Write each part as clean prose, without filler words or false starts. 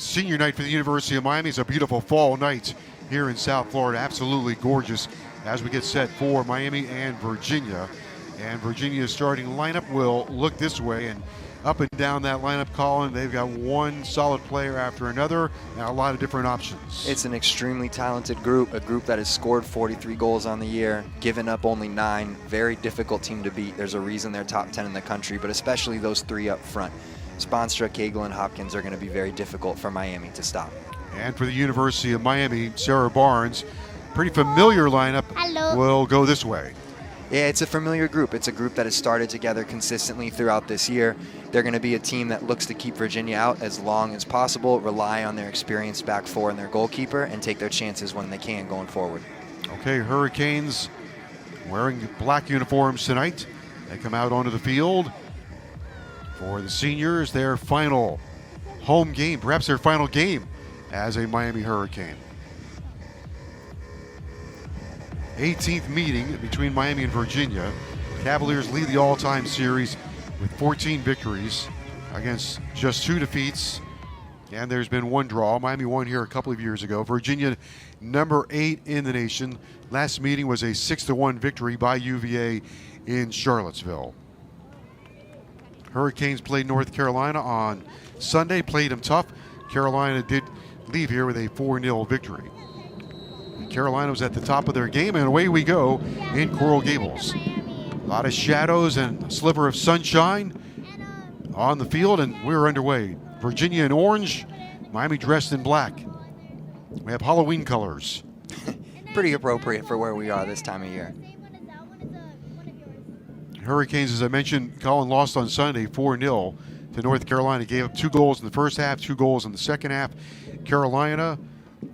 senior night for the University of Miami. It's a beautiful fall night here in South Florida. Absolutely gorgeous as we get set for Miami and Virginia. And Virginia's starting lineup will look this way, and up and down that lineup column, they've got one solid player after another and a lot of different options. It's an extremely talented group, a group that has scored 43 goals on the year, given up only 9. Very difficult team to beat. There's a reason they're top 10 in the country, but especially those 3 up front. Spaanstra, Cagle, and Hopkins are going to be very difficult for Miami to stop. And for the University of Miami, Sarah Barnes, pretty familiar lineup, will go this way. Yeah, it's a familiar group. It's a group that has started together consistently throughout this year. They're going to be a team that looks to keep Virginia out as long as possible, rely on their experienced back four and their goalkeeper, and take their chances when they can going forward. Okay, Hurricanes wearing black uniforms tonight. They come out onto the field for the seniors, their final home game, perhaps their final game as a Miami Hurricane. 18th meeting between Miami and Virginia. Cavaliers lead the all-time series with 14 victories against just 2 defeats, and there's been 1 draw. Miami won here a couple of years ago. Virginia, number 8 in the nation. Last meeting was a 6-1 victory by UVA in Charlottesville. Hurricanes played North Carolina on Sunday, played them tough. Carolina did leave here with a 4-0 victory. Carolina was at the top of their game, and away we go in Coral Gables. A lot of shadows and a sliver of sunshine on the field, and we're underway. Virginia in orange, Miami dressed in black. We have Halloween colors. Pretty appropriate for where we are this time of year. Hurricanes, as I mentioned, Colin lost on Sunday 4-0 to North Carolina. Gave up 2 goals in the first half, 2 goals in the second half. Carolina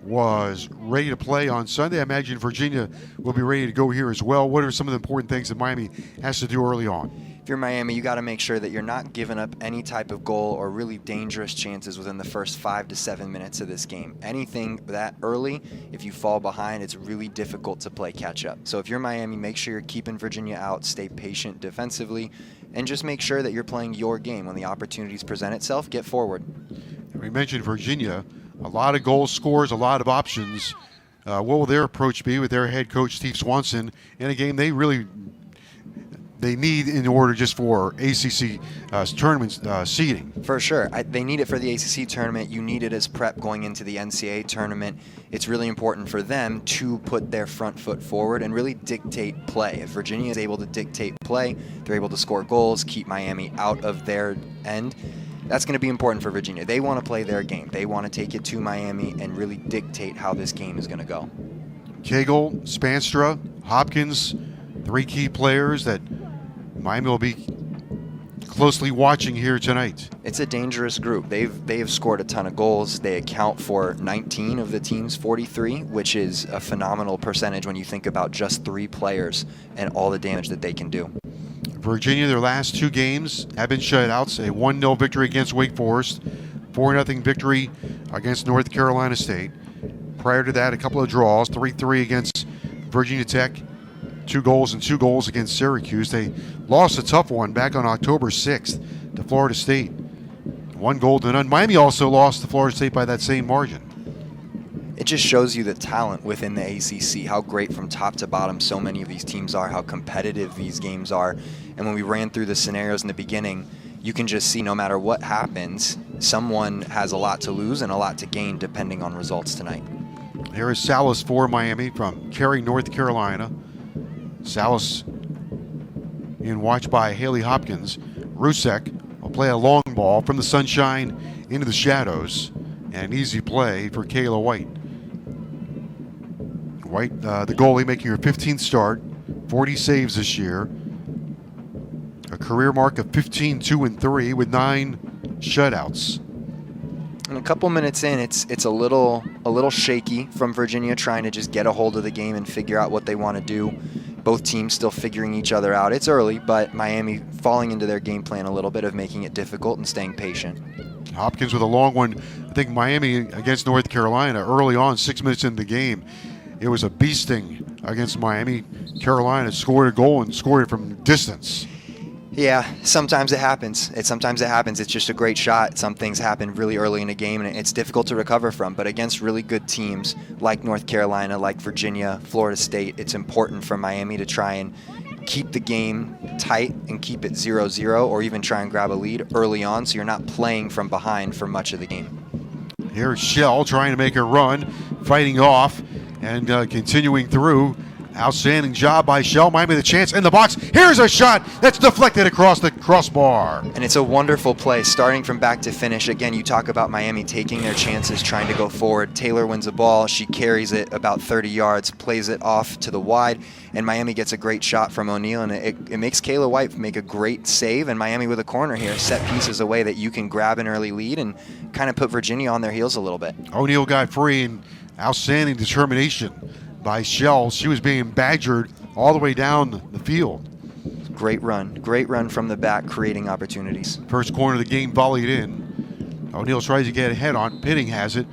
was ready to play on Sunday. I imagine Virginia will be ready to go here as well. What are some of the important things that Miami has to do early on? If you're Miami, you got to make sure that you're not giving up any type of goal or really dangerous chances within the first 5 to 7 minutes of this game. Anything that early, if you fall behind, it's really difficult to play catch up. So if you're Miami, make sure you're keeping Virginia out, stay patient defensively, and just make sure that you're playing your game. When the opportunities present itself, get forward. We mentioned Virginia. A lot of goal scores, a lot of options. What will their approach be with their head coach, Steve Swanson, in a game they need in order just for ACC tournament seeding? For sure. They need it for the ACC tournament. You need it as prep going into the NCAA tournament. It's really important for them to put their front foot forward and really dictate play. If Virginia is able to dictate play, they're able to score goals, keep Miami out of their end. That's going to be important for Virginia. They want to play their game. They want to take it to Miami and really dictate how this game is going to go. Cagle, Spaanstra, Hopkins, 3 key players that Miami will be closely watching here tonight. It's a dangerous group. They've scored a ton of goals. They account for 19 of the team's 43, which is a phenomenal percentage when you think about just 3 players and all the damage that they can do. Virginia, their last 2 games have been shutouts. A 1-0 victory against Wake Forest, 4-0 victory against North Carolina State. Prior to that, a couple of draws, 3-3 against Virginia Tech, 2 goals and 2 goals against Syracuse. They lost a tough one back on October 6th to Florida State, 1 goal to none. Miami also lost to Florida State by that same margin. It just shows you the talent within the ACC, how great from top to bottom so many of these teams are, how competitive these games are. And when we ran through the scenarios in the beginning, you can just see no matter what happens, someone has a lot to lose and a lot to gain depending on results tonight. Here is Salas for Miami from Cary, North Carolina. Salas in watch by Haley Hopkins. Rusek will play a long ball from the sunshine into the shadows, and an easy play for Kayla White. White, the goalie, making her 15th start, 40 saves this year. A career mark of 15-2-3 with 9 shutouts. And a couple minutes in, it's a little shaky from Virginia trying to just get a hold of the game and figure out what they want to do. Both teams still figuring each other out. It's early, but Miami falling into their game plan a little bit of making it difficult and staying patient. Hopkins with a long one. I think Miami against North Carolina early on, 6 minutes into the game, it was a beasting against Miami. Carolina scored a goal and scored it from distance. Yeah, sometimes it happens. Sometimes it happens. It's just a great shot. Some things happen really early in a game, and it's difficult to recover from. But against really good teams like North Carolina, like Virginia, Florida State, it's important for Miami to try and keep the game tight and keep it 0-0, or even try and grab a lead early on so you're not playing from behind for much of the game. Here's Shell trying to make a run, fighting off and continuing through. Outstanding job by Shell. Miami the chance in the box. Here's a shot that's deflected across the crossbar. And it's a wonderful play, starting from back to finish. Again, you talk about Miami taking their chances, trying to go forward. Taylor wins the ball. She carries it about 30 yards, plays it off to the wide, and Miami gets a great shot from O'Neal, and it makes Kayla White make a great save, and Miami with a corner here, set pieces away that you can grab an early lead and kind of put Virginia on their heels a little bit. O'Neal got free, and outstanding determination by Shell. She was being badgered all the way down the field. Great run from the back, creating opportunities. First corner of the game volleyed in. O'Neal tries to get ahead on. Pitting has it,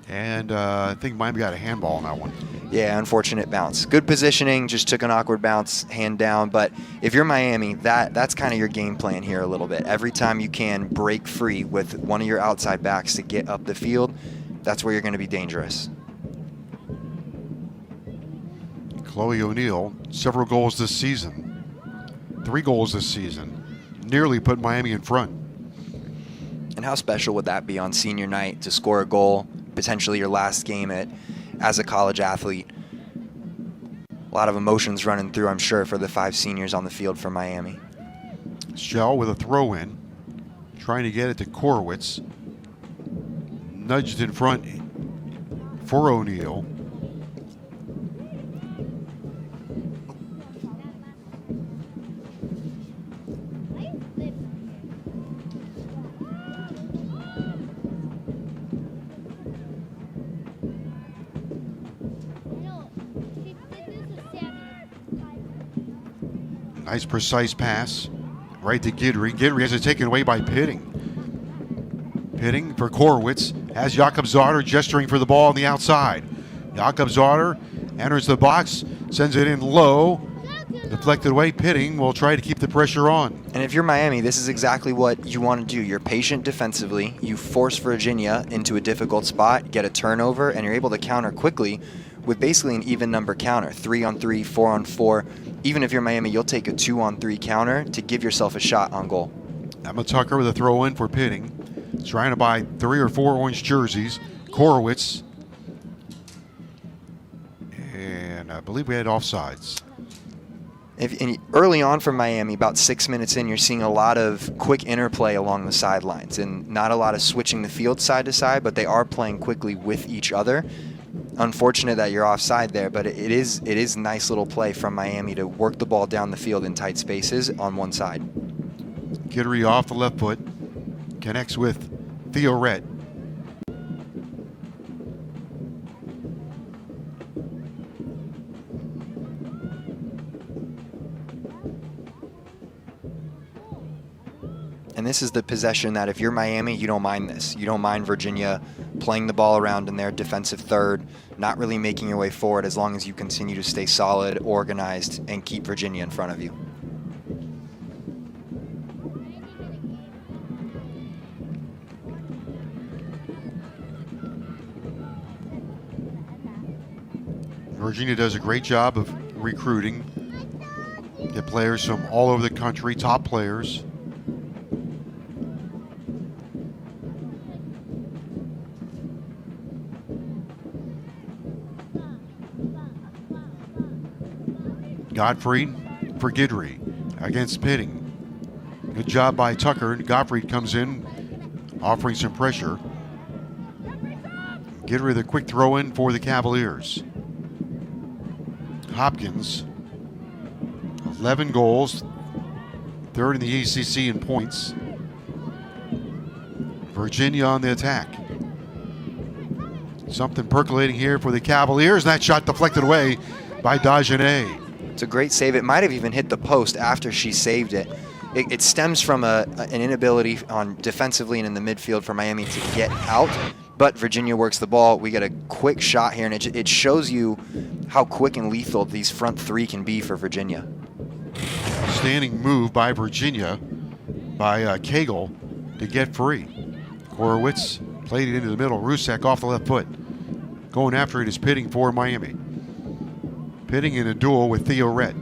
and I think Miami got a handball on that one. Yeah, unfortunate bounce. Good positioning, just took an awkward bounce, hand down. But if you're Miami, that's kind of your game plan here a little bit. Every time you can break free with one of your outside backs to get up the field, that's where you're going to be dangerous. Chloe O'Neal, several goals this season. 3 goals this season. Nearly put Miami in front. And how special would that be on senior night to score a goal, potentially your last game as a college athlete? A lot of emotions running through, I'm sure, for the 5 seniors on the field for Miami. Shell with a throw in, trying to get it to Korowitz. Nudged in front for O'Neal. Nice precise pass right to Guidry. Guidry has it taken away by Pitting. Pitting for Korowitz. Has Jakobsdottir gesturing for the ball on the outside. Jakobsdottir enters the box, sends it in low. Deflected away. Pitting will try to keep the pressure on. And if you're Miami, this is exactly what you want to do. You're patient defensively. You force Virginia into a difficult spot, get a turnover, and you're able to counter quickly with basically an even number counter. 3-on-3, 4-on-4. Even if you're Miami, you'll take a 2-on-3 counter to give yourself a shot on goal. Emma Tucker with a throw in for Pitting. Trying to buy 3 or 4 orange jerseys. Korowitz. And I believe we had offsides. Early on for Miami, about 6 minutes in, you're seeing a lot of quick interplay along the sidelines and not a lot of switching the field side to side, but they are playing quickly with each other. Unfortunate that you're offside there, but it is a nice little play from Miami to work the ball down the field in tight spaces on one side. Guidry off the left foot. Connects with Theoret. And this is the possession that if you're Miami, you don't mind this. You don't mind Virginia playing the ball around in their defensive third, not really making your way forward as long as you continue to stay solid, organized, and keep Virginia in front of you. Virginia does a great job of recruiting. Get players from all over the country, top players. Gottfried for Guidry against Pitting. Good job by Tucker. Gottfried comes in, offering some pressure. Guidry the quick throw in for the Cavaliers. Hopkins, 11 goals, 3rd in the ACC in points. Virginia on the attack. Something percolating here for the Cavaliers. That shot deflected away by Dagenet. It's a great save. It might have even hit the post after she saved it. It stems from an inability on defensively and in the midfield for Miami to get out, but Virginia works the ball. We get a quick shot here, and it shows you how quick and lethal these front 3 can be for Virginia. outstanding move by Virginia, by Cagle, to get free. Horowitz played it into the middle. Rusak off the left foot. Going after it is Pitting for Miami. Pitting in a duel with Theo Rett.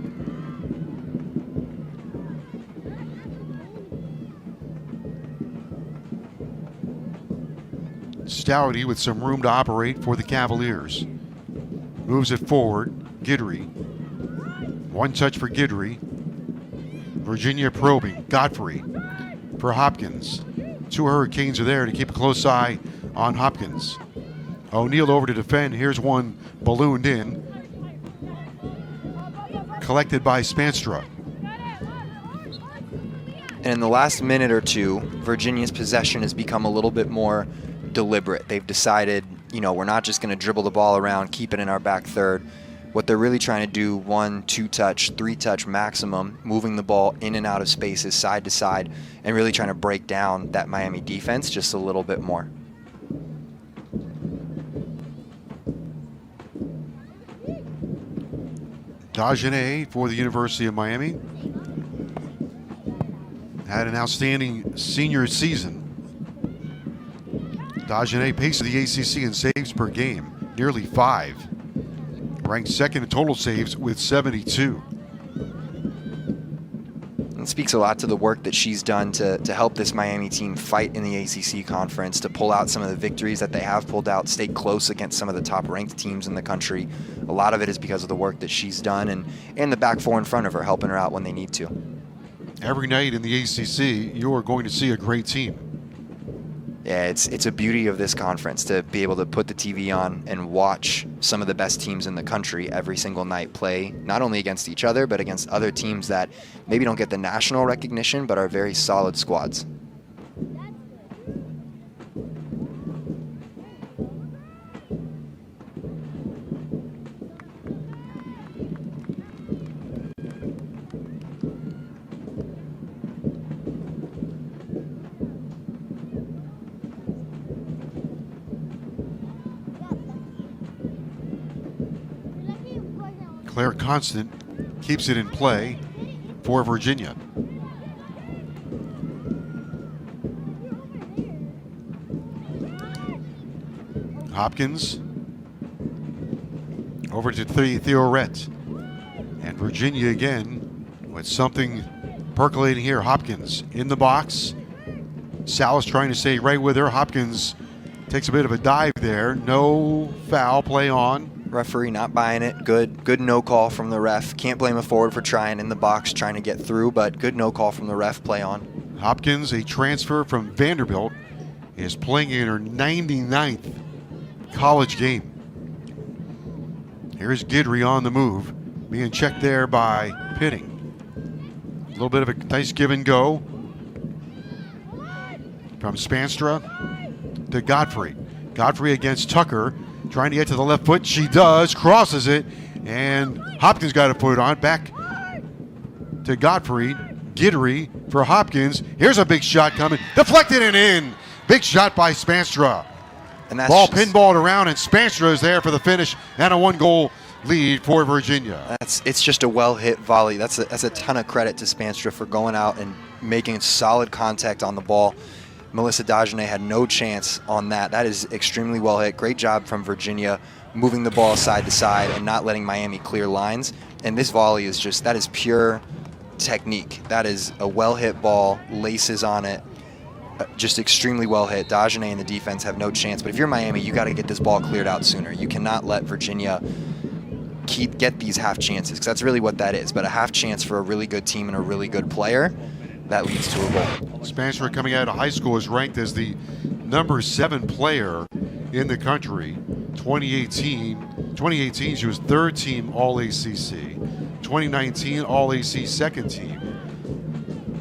Stouty with some room to operate for the Cavaliers. Moves it forward. Guidry. One touch for Guidry. Virginia probing. Godfrey for Hopkins. Two Hurricanes are there to keep a close eye on Hopkins. O'Neal over to defend. Here's one ballooned in. Collected by Spaanstra. And in the last minute or two, Virginia's possession has become a little bit more deliberate. They've decided, you know, we're not just going to dribble the ball around, keep it in our back third. What they're really trying to do, 1, 2 touch, 3 touch maximum, moving the ball in and out of spaces, side to side, and really trying to break down that Miami defense just a little bit more. Dagenet for the University of Miami. Had an outstanding senior season. Dagenet paces the ACC in saves per game, nearly 5. Ranked second in total saves with 72. It speaks a lot to the work that she's done to help this Miami team fight in the ACC conference, to pull out some of the victories that they have pulled out, stay close against some of the top-ranked teams in the country. A lot of it is because of the work that she's done and the back four in front of her, helping her out when they need to. Every night in the ACC, you are going to see a great team. Yeah, it's a beauty of this conference to be able to put the TV on and watch some of the best teams in the country every single night play, not only against each other, but against other teams that maybe don't get the national recognition, but are very solid squads. Claire Constant keeps it in play for Virginia. Hopkins over to Theo Rett. And Virginia again with something percolating here. Hopkins in the box. Salas trying to stay right with her. Hopkins takes a bit of a dive there. No foul, play on. Referee not buying it. Good no call from the ref. Can't blame a forward for trying in the box, trying to get through, but good no call from the ref, play on. Hopkins, a transfer from Vanderbilt, is playing in her 99th college game. Here's Guidry on the move, being checked there by Pitting. A little bit of a nice give and go from Spaanstra to Godfrey. Godfrey against Tucker, trying to get to the left foot. She does, crosses it, and Hopkins got to put it on. Back to Godfrey. Guidry for Hopkins. Here's a big shot coming. Deflected and in. Big shot by Spaanstra. And that's ball pinballed around, and Spaanstra is there for the finish and a 1-goal lead for Virginia. It's just a well-hit volley. That's a ton of credit to Spaanstra for going out and making solid contact on the ball. Melissa Dagenet had no chance on that. That is extremely well hit. Great job from Virginia moving the ball side to side and not letting Miami clear lines. And this volley is just, that is pure technique. That is a well hit ball, laces on it, just extremely well hit. Dagenet and the defense have no chance. But if you're Miami, you got to get this ball cleared out sooner. You cannot let Virginia get these half chances, because that's really what that is. But a half chance for a really good team and a really good player, that leads to a goal. Spaanstra, coming out of high school, is ranked as the number 7 player in the country. 2018, she was 3rd team All-ACC. 2019, All-ACC 2nd team.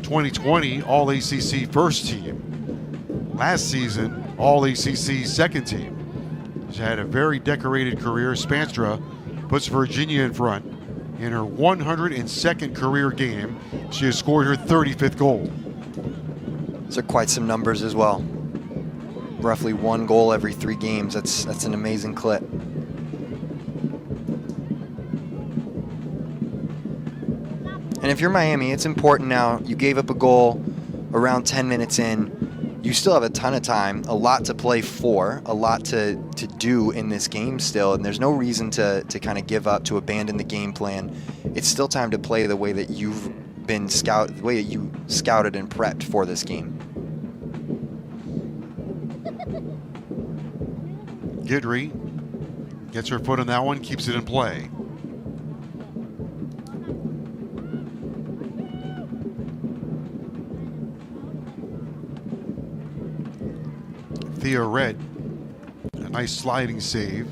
2020, All-ACC 1st team. Last season, All-ACC 2nd team. She had a very decorated career. Spaanstra puts Virginia in front. In her 102nd career game, she has scored her 35th goal. Those are quite some numbers as well. Roughly 1 goal every 3 games. That's an amazing clip. And if you're Miami, it's important now. You gave up a goal around 10 minutes in. You still have a ton of time, a lot to play for, a lot to do in this game still, and there's no reason to kind of give up, to abandon the game plan. It's still time to play the way that you've been the way that you scouted and prepped for this game. Guidry gets her foot on that one, keeps it in play. Thea Red, a nice sliding save.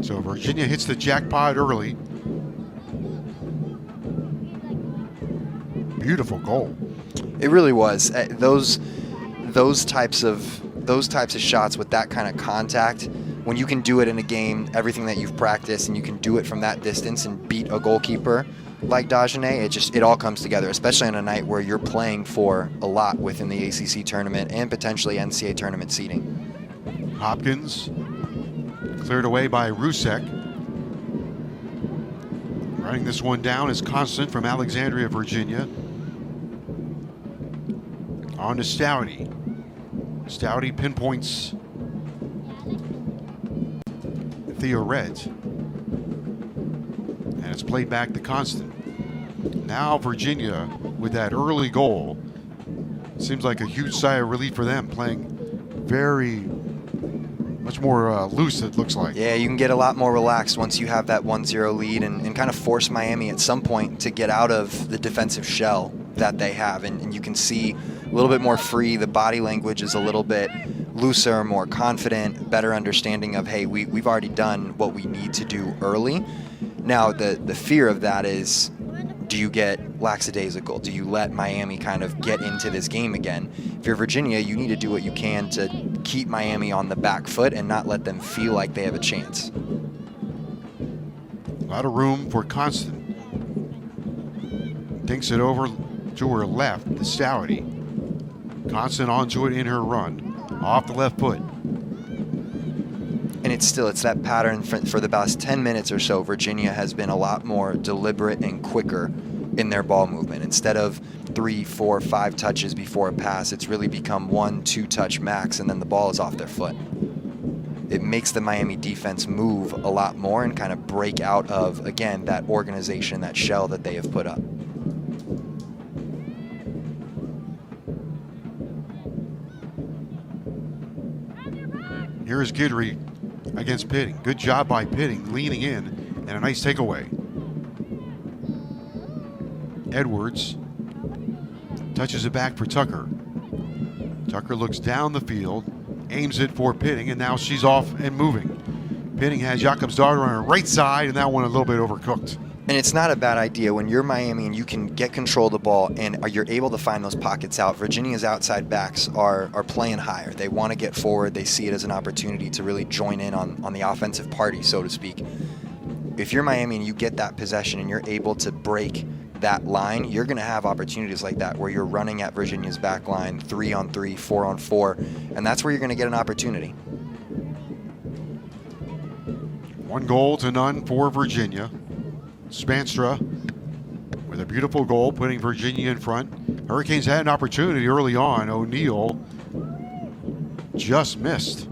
So Virginia hits the jackpot early. Beautiful goal. It really was. Those types of shots with that kind of contact, when you can do it in a game, everything that you've practiced, and you can do it from that distance and beat a goalkeeper like Dagenet, it all comes together, especially on a night where you're playing for a lot within the ACC tournament and potentially NCAA tournament seeding. Hopkins cleared away by Rusek. Running this one down is Constant from Alexandria, Virginia. On to Stouty. Stouty pinpoints Thea Red. And it's played back to Constant. Now Virginia with that early goal. Seems like a huge sigh of relief for them, playing much more loose, it looks like. Yeah, you can get a lot more relaxed once you have that 1-0 lead and kind of force Miami at some point to get out of the defensive shell that they have. And you can see a little bit more free. The body language is a little bit looser, more confident, better understanding of, hey, we've already done what we need to do early. Now, the fear of that is, do you get lackadaisical? Do you let Miami kind of get into this game again? If you're Virginia, you need to do what you can to keep Miami on the back foot and not let them feel like they have a chance. A lot of room for Constant. Dinks it over to her left, to Stouty. Constant onto it in her run, off the left foot. And it's that pattern for the past 10 minutes or so. Virginia has been a lot more deliberate and quicker in their ball movement. Instead of 3, 4, 5 touches before a pass, it's really become 1, 2 touch max, and then the ball is off their foot. It makes the Miami defense move a lot more and kind of break out of, again, that organization, that shell that they have put up. Here's Guidry against Pitting. Good job by Pitting, leaning in, and a nice takeaway. Edwards touches it back for Tucker. Tucker looks down the field, aims it for Pitting, and now she's off and moving. Pitting has Jakobsdottir on her right side, and that one a little bit overcooked. And it's not a bad idea when you're Miami and you can get control of the ball and you're able to find those pockets out. Virginia's outside backs are playing higher. They want to get forward. They see it as an opportunity to really join in on the offensive party, so to speak. If you're Miami and you get that possession and you're able to break that line, you're going to have opportunities like that where you're running at Virginia's back line 3-on-3, 4-on-4, and that's where you're going to get an opportunity. 1-0 for Virginia. Spaanstra with a beautiful goal, putting Virginia in front. Hurricanes had an opportunity early on. O'Neal just missed.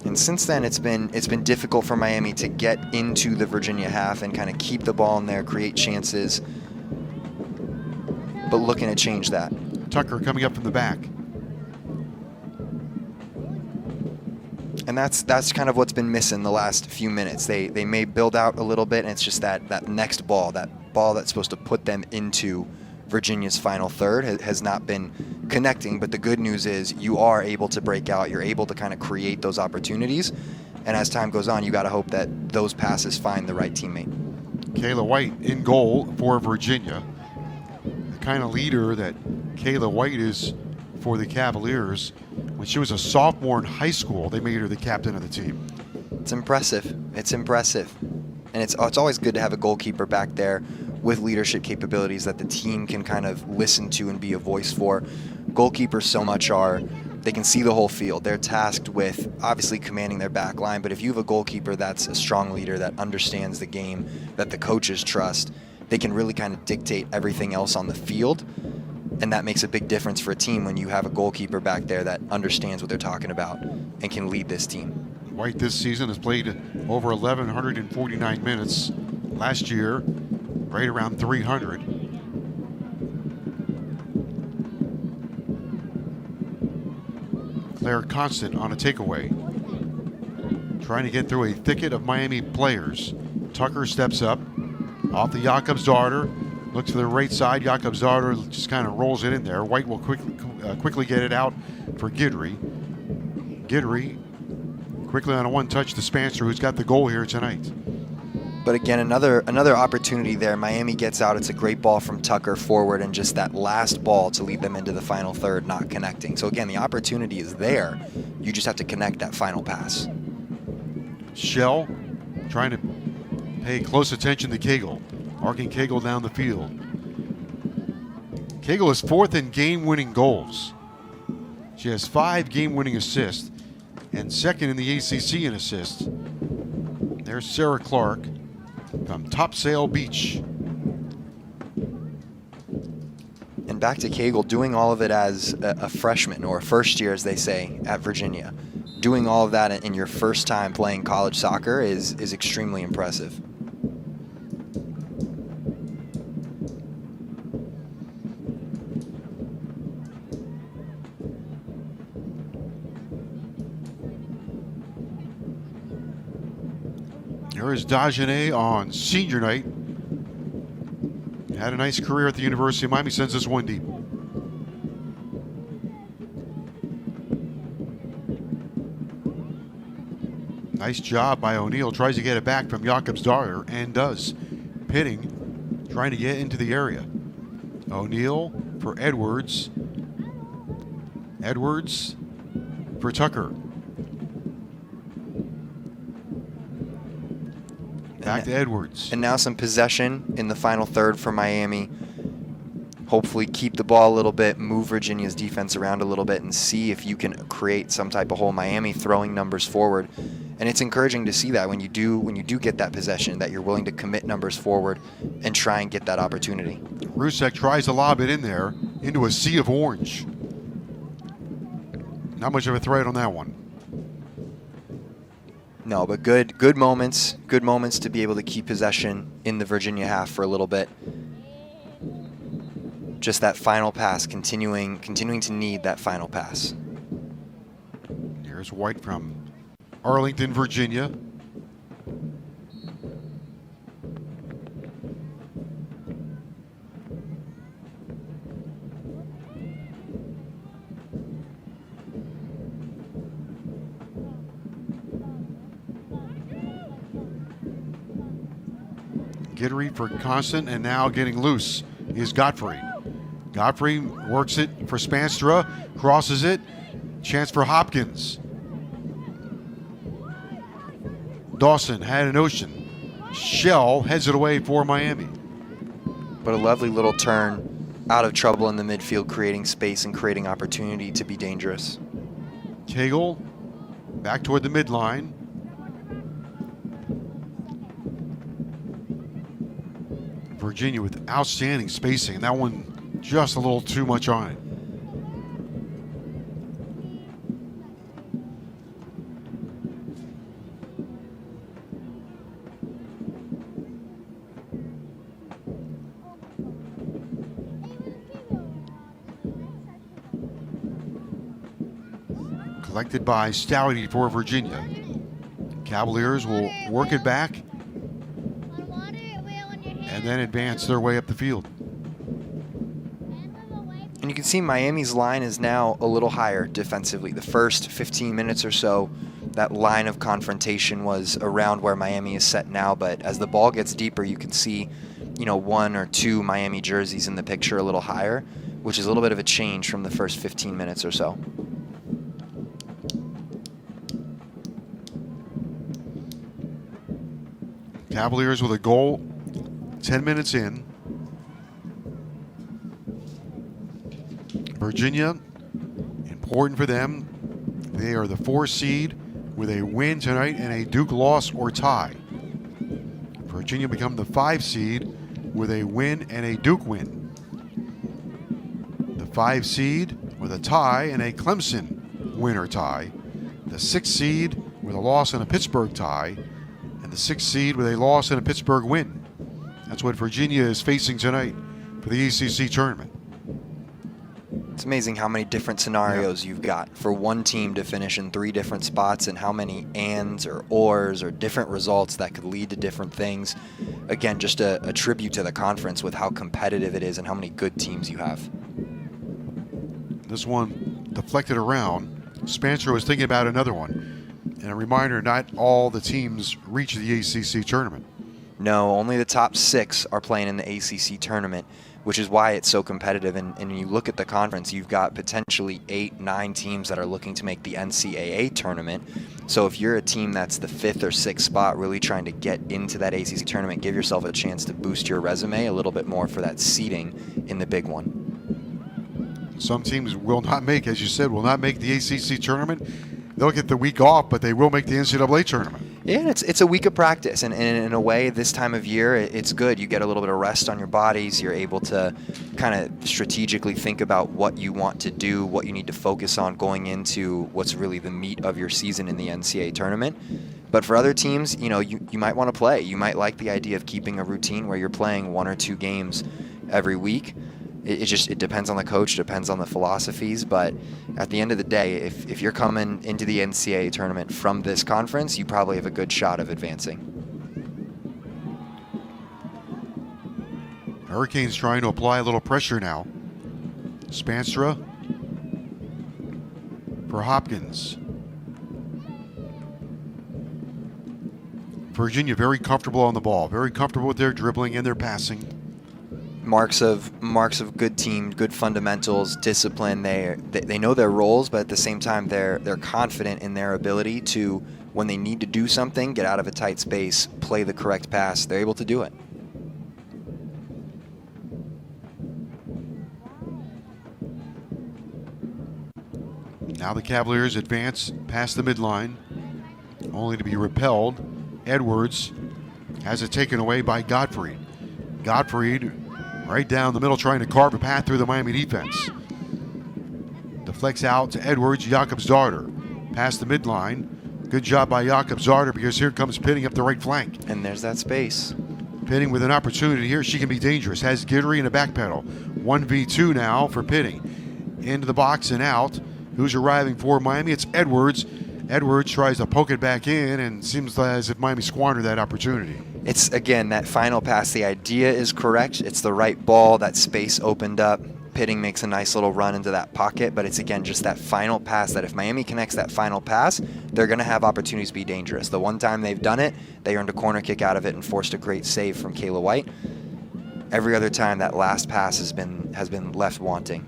And since then, it's been difficult for Miami to get into the Virginia half and kind of keep the ball in there, create chances. But looking to change that. Tucker coming up from the back. And that's kind of what's been missing the last few minutes. They may build out a little bit, and it's just that next ball, that ball that's supposed to put them into Virginia's final third has not been connecting. But the good news is you are able to break out. You're able to kind of create those opportunities. And as time goes on, you got to hope that those passes find the right teammate. Kayla White in goal for Virginia. The kind of leader that Kayla White is for the Cavaliers. When she was a sophomore in high school, they made her the captain of the team. It's impressive. It's impressive. And it's always good to have a goalkeeper back there with leadership capabilities that the team can kind of listen to and be a voice for. Goalkeepers so much are They can see the whole field. They're tasked with obviously commanding their back line, but if you have a goalkeeper that's a strong leader that understands the game, that the coaches trust, they can really kind of dictate everything else on the field, and that makes a big difference for a team when you have a goalkeeper back there that understands what they're talking about and can lead this team. White this season has played over 1,149 minutes. Last year, right around 300. Claire Constant on a takeaway. Trying to get through a thicket of Miami players. Tucker steps up. Off the Jakobsdottir. Looks to the right side. Jakobsdottir just kind of rolls it in there. White will quickly get it out for Guidry. Guidry quickly on a one-touch to Spaanstra, who's got the goal here tonight. But again, another opportunity there. Miami gets out. It's a great ball from Tucker forward, and just that last ball to lead them into the final third, not connecting. So again, the opportunity is there. You just have to connect that final pass. Shell trying to pay close attention to Cagle. Marking Cagle down the field. Cagle is 4th in game-winning goals. She has 5 game-winning assists and 2nd in the ACC in assists. There's Sarah Clark from Topsail Beach. And back to Cagle, doing all of it as a freshman, or a first year, as they say, at Virginia. Doing all of that in your first time playing college soccer is extremely impressive. Here is Dagenet on senior night. Had a nice career at the University of Miami, sends this one deep. Nice job by O'Neill. Tries to get it back from Jakobsdottir and does. Pitting, trying to get into the area. O'Neill for Edwards. Edwards for Tucker. Back to Edwards. And now some possession in the final third for Miami. Hopefully keep the ball a little bit, move Virginia's defense around a little bit, and see if you can create some type of hole. Miami throwing numbers forward. And it's encouraging to see that when you do get that possession, that you're willing to commit numbers forward and try and get that opportunity. Rusek tries to lob it in there into a sea of orange. Not much of a threat on that one. No, but good moments to be able to keep possession in the Virginia half for a little bit. Just that final pass, continuing to need that final pass. Here's White from Arlington, Virginia. Guidry for Constant, and now getting loose is Godfrey. Godfrey works it for Spaanstra, crosses it, chance for Hopkins. Dawson had an ocean. Shell heads it away for Miami. But a lovely little turn, out of trouble in the midfield, creating space and creating opportunity to be dangerous. Cagle back toward the midline. Virginia with outstanding spacing. That one just a little too much on it. Collected by Stouty for Virginia. Cavaliers will work it back and then advance their way up the field. And you can see Miami's line is now a little higher defensively. The first 15 minutes or so, that line of confrontation was around where Miami is set now, but as the ball gets deeper, you can see, one or two Miami jerseys in the picture a little higher, which is a little bit of a change from the first 15 minutes or so. Cavaliers with a goal 10 minutes in. Virginia in Important for them. They are the 4 seed with a win tonight and a Duke loss or tie. Virginia become the 5 seed with a win and a Duke win. The 5 seed with a tie and a Clemson win or tie. The 6 seed with a loss and a Pittsburgh tie. And the 6 seed with a loss and a Pittsburgh win. That's what Virginia is facing tonight for the ACC tournament. It's amazing how many different scenarios you've got for one team to finish in 3 different spots, and how many ands or ors or different results that could lead to different things. Again, just a tribute to the conference with how competitive it is and how many good teams you have. This one deflected around. Spaanstra was thinking about another one. And a reminder, not all the teams reach the ACC tournament. No, only the top 6 are playing in the ACC tournament, which is why it's so competitive. And you look at the conference, you've got potentially 8, 9 teams that are looking to make the NCAA tournament. So if you're a team that's the 5th or 6th spot, really trying to get into that ACC tournament, give yourself a chance to boost your resume a little bit more for that seeding in the big one. Some teams will not make, as you said, will not make the ACC tournament. They'll get the week off, but they will make the NCAA tournament. Yeah, and it's a week of practice, and in a way, this time of year, it's good. You get a little bit of rest on your bodies. You're able to kind of strategically think about what you want to do, what you need to focus on going into what's really the meat of your season in the NCAA tournament. But for other teams, you might want to play. You might like the idea of keeping a routine where you're playing 1 or 2 games every week. It depends on the coach, depends on the philosophies, but at the end of the day, if you're coming into the NCAA tournament from this conference, you probably have a good shot of advancing. Hurricanes trying to apply a little pressure now. Spaanstra for Hopkins. Virginia very comfortable on the ball, very comfortable with their dribbling and their passing. Marks of good team, good fundamentals, discipline. They know their roles, but at the same time they're confident in their ability to, when they need to do something, get out of a tight space, play the correct pass. They're able to do it. Now the Cavaliers advance past the midline, only to be repelled. Edwards has it taken away by Gottfried. Gottfried right down the middle, trying to carve a path through the Miami defense. Deflects out to Edwards, Jakobsdottir. Past the midline. Good job by Jakobsdottir, because here comes Pitting up the right flank. And there's that space. Pitting with an opportunity here. She can be dangerous. Has Gidry in a back pedal. 1v2 now for Pitting. Into the box and out. Who's arriving for Miami? It's Edwards. Edwards tries to poke it back in, and seems as if Miami squandered that opportunity. It's, again, that final pass. The idea is correct. It's the right ball. That space opened up. Pitting makes a nice little run into that pocket, but it's, again, just that final pass that if Miami connects that final pass, they're going to have opportunities to be dangerous. The one time they've done it, they earned a corner kick out of it and forced a great save from Kayla White. Every other time, that last pass has been left wanting.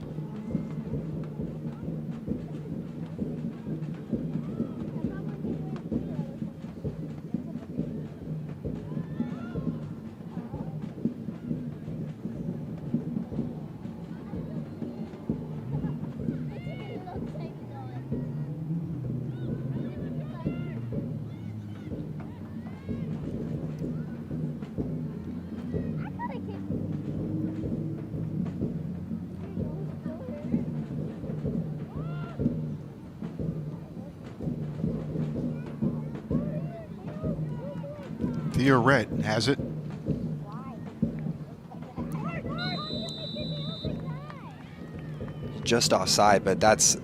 Red has it. Just offside, but that's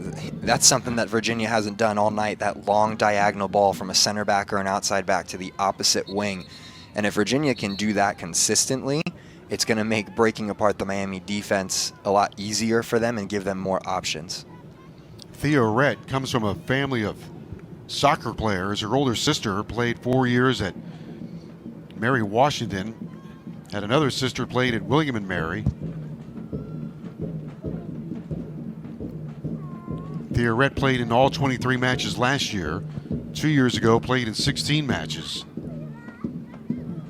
something that Virginia hasn't done all night, that long diagonal ball from a center back or an outside back to the opposite wing. And if Virginia can do that consistently, it's going to make breaking apart the Miami defense a lot easier for them and give them more options. Thea Red comes from a family of soccer players. Her older sister played 4 years at Mary Washington. Had another sister played at William and Mary. Thea Red played in all 23 matches last year. 2 years ago, played in 16 matches.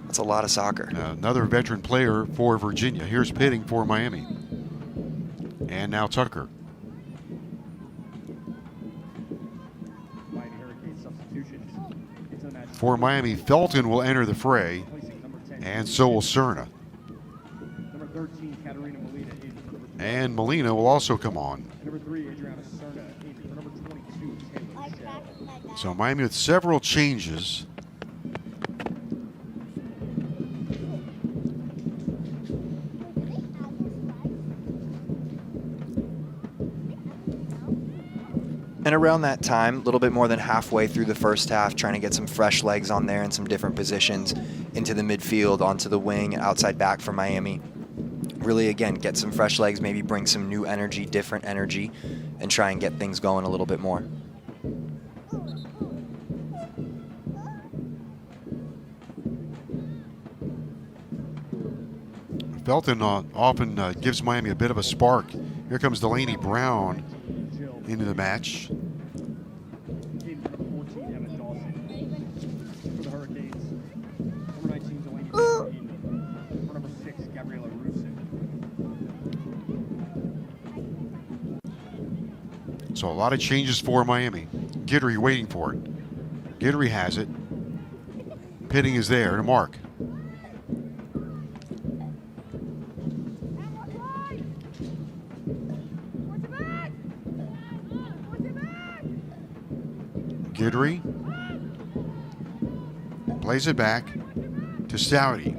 That's a lot of soccer. Another veteran player for Virginia. Here's Pitting for Miami. And now Tucker. For Miami, Felton will enter the fray, and so will Cerna. And Molina will also come on. So Miami with several changes. And around that time, a little bit more than halfway through the first half, trying to get some fresh legs on there in some different positions into the midfield, onto the wing, outside back for Miami. Really, again, get some fresh legs, maybe bring some new energy, different energy, and try and get things going a little bit more. Felton often gives Miami a bit of a spark. Here comes Delaney Brown into the match. So a lot of changes for Miami. Guidry waiting for it. Guidry has it. Pitting is there to mark. Guidry plays it back to Stouty.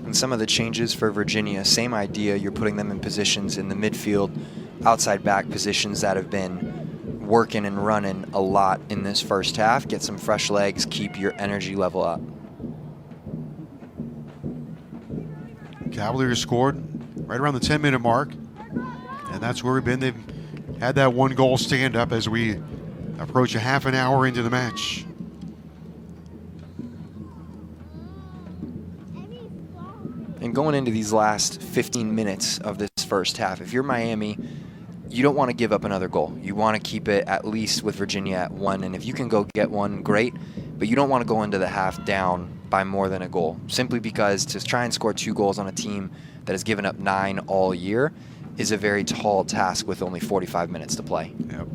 And some of the changes for Virginia, same idea. You're putting them in positions in the midfield, outside back positions that have been working and running a lot in this first half. Get some fresh legs, keep your energy level up. Cavaliers scored right around the 10-minute mark, and that's where we've been. They've had that one goal stand up as we approach a half an hour into the match. And going into these last 15 minutes of this first half, if you're Miami, you don't want to give up another goal. You want to keep it at least with Virginia at 1, and if you can go get one, great, but you don't want to go into the half down by more than a goal, simply because to try and score 2 goals on a team that has given up 9 all year is a very tall task with only 45 minutes to play. Yep.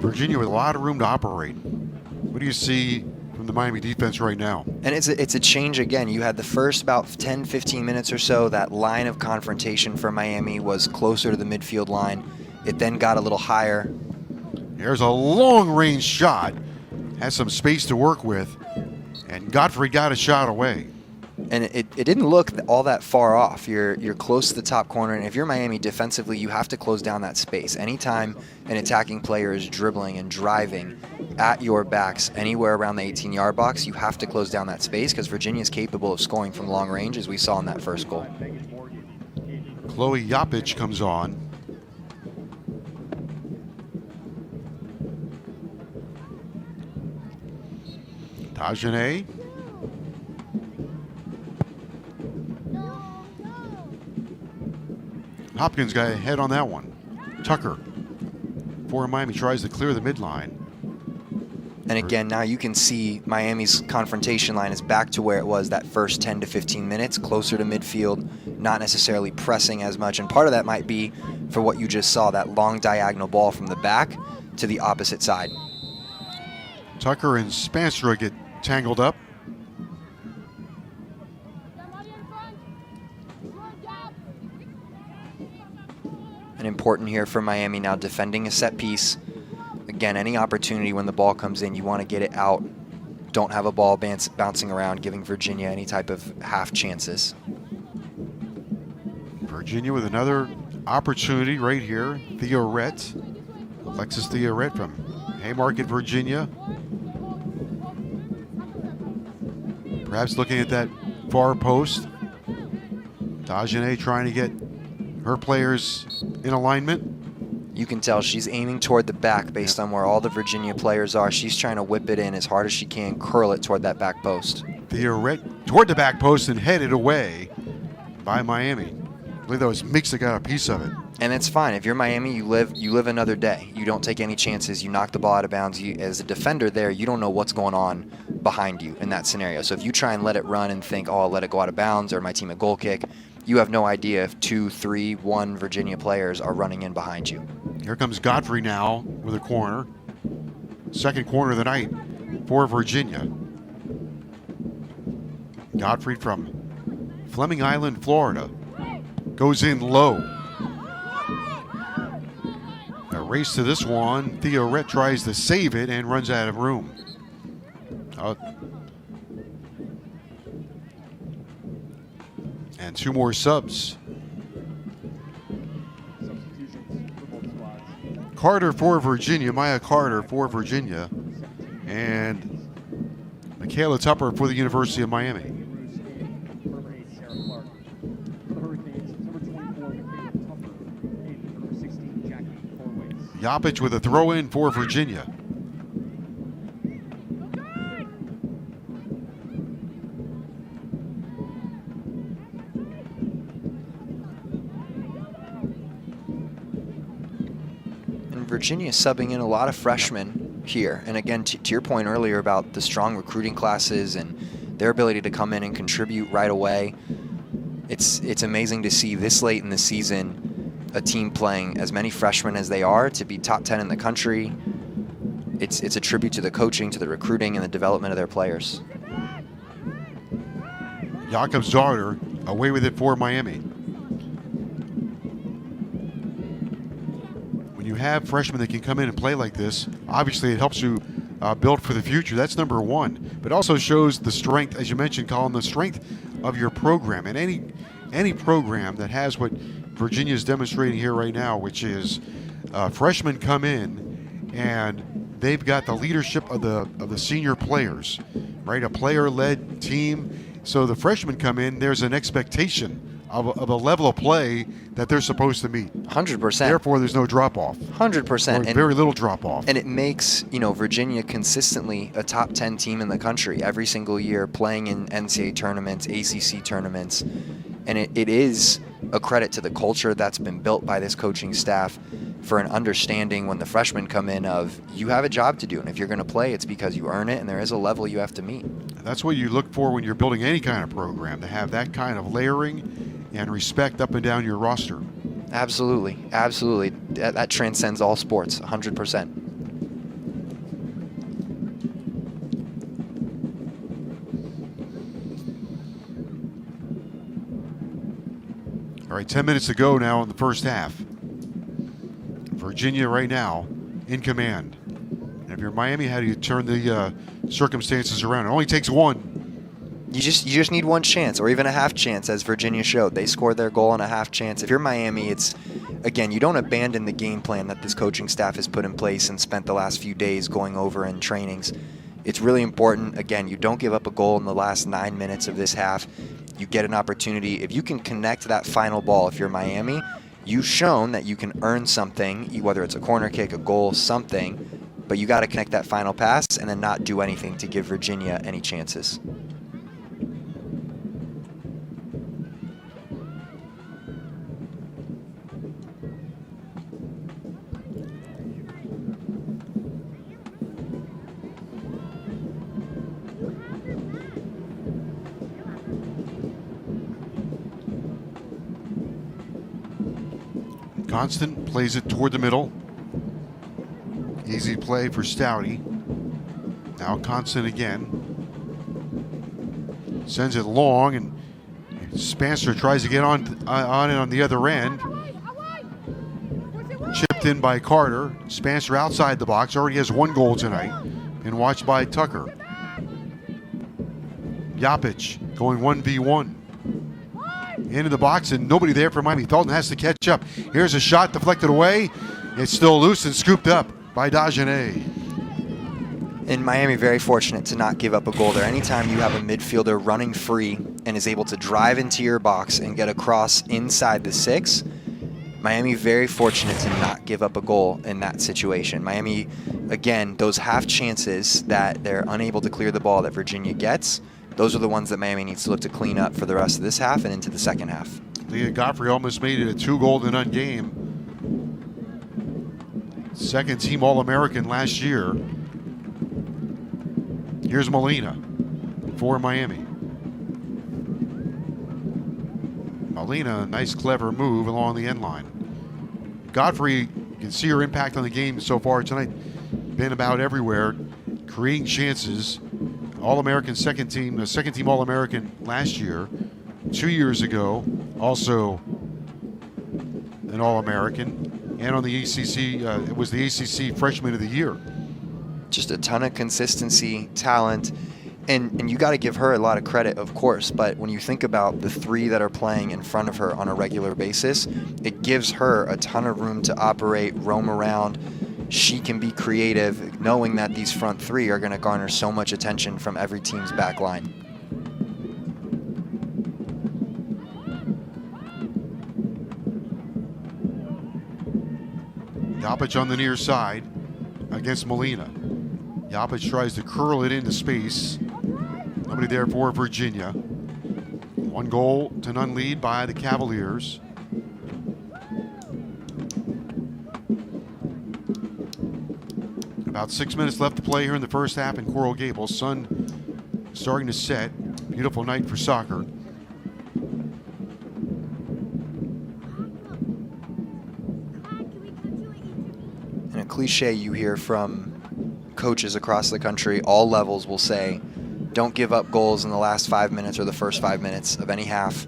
Virginia with a lot of room to operate. What do you see from the Miami defense right now? And it's a change again. You had the first about 10, 15 minutes or so, that line of confrontation for Miami was closer to the midfield line. It then got a little higher. There's a long-range shot. Has some space to work with. And Godfrey got a shot away. And it didn't look all that far off. You're close to the top corner, and if you're Miami defensively, you have to close down that space. Anytime an attacking player is dribbling and driving at your backs anywhere around the 18-yard box, you have to close down that space, because Virginia is capable of scoring from long range, as we saw in that first goal. Chloe Yapich comes on. Tajane. Hopkins got ahead on that one. Tucker for Miami tries to clear the midline. And again, now you can see Miami's confrontation line is back to where it was that first 10 to 15 minutes, closer to midfield, not necessarily pressing as much. And part of that might be for what you just saw, that long diagonal ball from the back to the opposite side. Tucker and Spaanstra get tangled up. And important here for Miami now, defending a set piece. Again, any opportunity when the ball comes in, you want to get it out. Don't have a ball bouncing around, giving Virginia any type of half chances. Virginia with another opportunity right here. Theoret, Alexis Theoret from Haymarket, Virginia. Perhaps looking at that far post. Tajane trying to get her players in alignment. You can tell she's aiming toward the back based on where all the Virginia players are. She's trying to whip it in as hard as she can, curl it toward that back post. Theoret toward the back post and headed away by Miami. I believe that was Meeks that got a piece of it. And it's fine. If you're Miami, you live another day. You don't take any chances. You knock the ball out of bounds. As a defender there, you don't know what's going on behind you in that scenario. So if you try and let it run and think, oh, I'll let it go out of bounds or my team a goal kick, you have no idea if 2, 3, 1 Virginia players are running in behind you. Here comes Godfrey now with a corner. Second corner of the night for Virginia. Godfrey from Fleming Island, Florida. Goes in low. A race to this one. Theo Rett tries to save it and runs out of room. And 2 more subs. Carter for Virginia, Maya Carter for Virginia, and Michaela Tupper for the University of Miami. Yapich with a throw in for Virginia. Virginia subbing in a lot of freshmen here. And again, to your point earlier about the strong recruiting classes and their ability to come in and contribute right away, it's amazing to see this late in the season a team playing as many freshmen as they are to be top 10 in the country. It's a tribute to the coaching, to the recruiting, and the development of their players. Jakob's daughter away with it for Miami. When you have freshmen that can come in and play like this, obviously it helps you build for the future. That's number one. But also shows the strength, as you mentioned, Colin, the strength of your program. And any program that has what Virginia is demonstrating here right now, which is freshmen come in and they've got the leadership of the senior players, right? A player-led team. So the freshmen come in, there's an expectation of a level of play that they're supposed to meet. 100%. Therefore, there's no drop-off. 100%. Or very little drop-off. And it makes, Virginia consistently a top 10 team in the country every single year, playing in NCAA tournaments, ACC tournaments. And it is a credit to the culture that's been built by this coaching staff for an understanding when the freshmen come in of you have a job to do. And if you're going to play, it's because you earn it, and there is a level you have to meet. That's what you look for when you're building any kind of program, to have that kind of layering and respect up and down your roster. Absolutely. Absolutely. That transcends all sports, 100%. All right, 10 minutes to go now in the first half. Virginia right now in command. And if you're Miami, how do you turn the circumstances around? It only takes one. You just need one chance, or even a half chance, as Virginia showed. They scored their goal on a half chance. If you're Miami, it's, again, you don't abandon the game plan that this coaching staff has put in place and spent the last few days going over in trainings. It's really important. Again, you don't give up a goal in the last 9 minutes of this half. You get an opportunity. If you can connect that final ball, if you're Miami, you've shown that you can earn something, whether it's a corner kick, a goal, something, but you got to connect that final pass and then not do anything to give Virginia any chances. Constant plays it toward the middle. Easy play for Stouty. Now Constant again. Sends it long, and Spaanstra tries to get on it on the other end. Chipped in by Carter. Spaanstra outside the box. Already has 1 goal tonight. And watched by Tucker. Yapich going 1v1. Into the box, and nobody there for Miami. Thalton has to catch up. Here's a shot deflected away. It's still loose and scooped up by Dagenet. In Miami, very fortunate to not give up a goal there. Anytime you have a midfielder running free and is able to drive into your box and get across inside the 6, Miami very fortunate to not give up a goal in that situation. Miami, again, those half chances that they're unable to clear the ball that Virginia gets, those are the ones that Miami needs to look to clean up for the rest of this half and into the second half. Leah Godfrey almost made it a 2-goal-to-none game. second team All-American last year. Here's Molina for Miami. Molina, nice clever move along the end line. Godfrey, you can see her impact on the game so far tonight. Been about everywhere, creating chances. All-American second team All-American last year. 2 years ago, also an All-American. And on the ACC, it was the ACC Freshman of the Year. Just a ton of consistency, talent, and you got to give her a lot of credit, of course, but when you think about the three that are playing in front of her on a regular basis, it gives her a ton of room to operate, roam around. She can be creative, knowing that these front three are going to garner so much attention from every team's back line. Jopic on the near side against Molina. Jopic tries to curl it into space. Nobody there for Virginia. 1-0-0 lead by the Cavaliers. About 6 minutes left to play here in the first half in Coral Gables. Sun starting to set. Beautiful night for soccer. And a cliche you hear from coaches across the country, all levels, will say, don't give up goals in the last 5 minutes or the first 5 minutes of any half.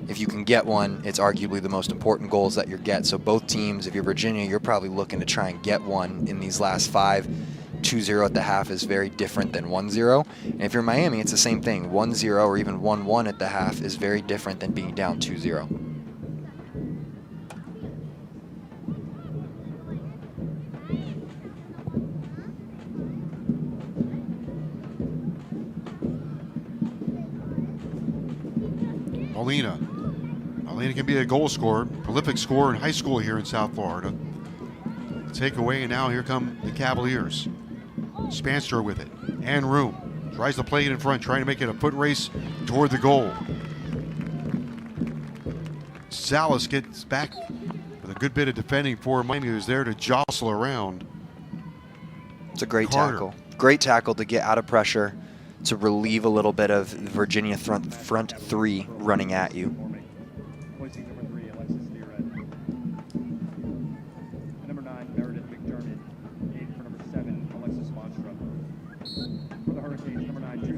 If you can get one, it's arguably the most important goals that you get. So both teams, if you're Virginia, you're probably looking to try and get one in these last 5. 2-0 at the half is very different than 1-0. And if you're Miami, it's the same thing. 1-0 or even 1-1 at the half is very different than being down 2-0. Molina can be a goal scorer, prolific scorer in high school here in South Florida. Takeaway, and now here come the Cavaliers. Spaanstra with it, and room. Tries to play it in front, trying to make it a foot race toward the goal. Salas gets back with a good bit of defending for Miami, who's there to jostle around. It's a great tackle. Great tackle to get out of pressure, to relieve a little bit of Virginia front three running at you.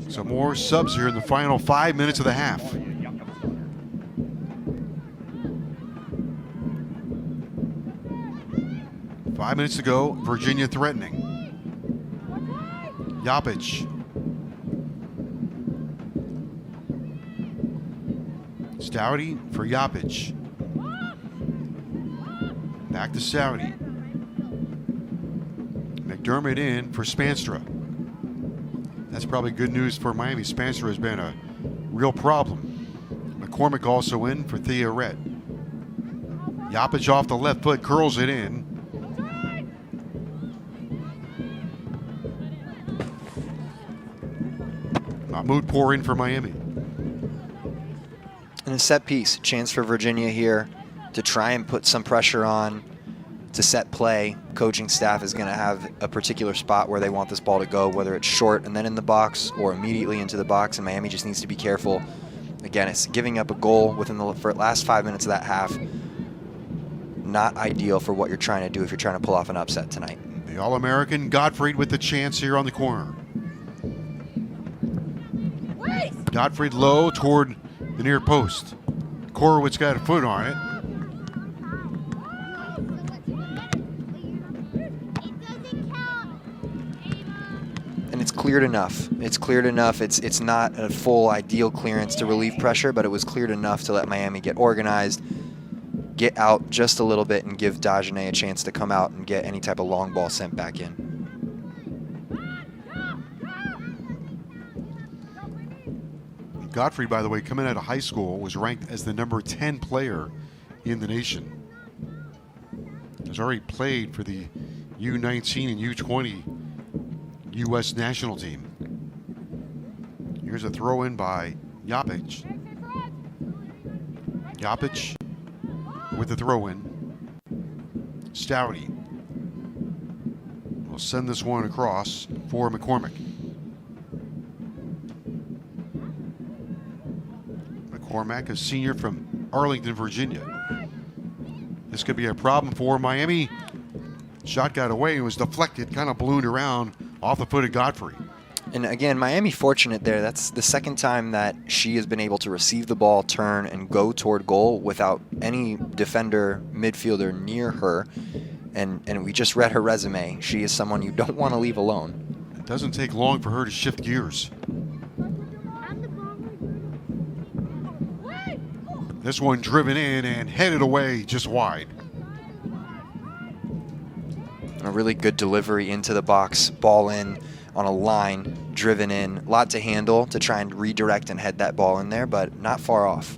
So more subs here in the final 5 minutes of the half. Five minutes to go, Virginia threatening. Jopic. Stouty for Jopic. Back to Stouty. McDermott in for Spaanstra. That's probably good news for Miami. Spaanstra has been a real problem. McCormick also in for Thea Rett. Jopic off the left foot, curls it in. Mahmoud pour in for Miami. And a set piece, chance for Virginia here to try and put some pressure on, to set play. Coaching staff is going to have a particular spot where they want this ball to go, whether it's short and then in the box or immediately into the box, and Miami just needs to be careful. Again, it's giving up a goal within the last 5 minutes of that half. Not ideal for what you're trying to do if you're trying to pull off an upset tonight. The All-American Gottfried with the chance here on the corner. Gottfried low toward the near post. Korowitz got a foot on it. And it's cleared enough. It's cleared enough. It's not a full ideal clearance to relieve pressure, but it was cleared enough to let Miami get organized, get out just a little bit, and give Dagenais a chance to come out and get any type of long ball sent back in. Gottfried, by the way, coming out of high school, was ranked as the number 10 player in the nation. Has already played for the U19 and U20 U.S. national team. Here's a throw in by Jopic. Jopic with the throw in. Stouty. send this one across for McCormick. McCormick, a senior from Arlington, Virginia. This could be a problem for Miami. Shot got away and was deflected, kind of ballooned around off the foot of Godfrey. And again, Miami fortunate there. That's the second time that she has been able to receive the ball, turn, and go toward goal without any defender, midfielder near her. And we just read her resume. She is someone you don't want to leave alone. It doesn't take long for her to shift gears. This one driven in and headed away just wide. A really good delivery into the box, ball in on a line, driven in. A lot to handle to try and redirect and head that ball in there, but not far off.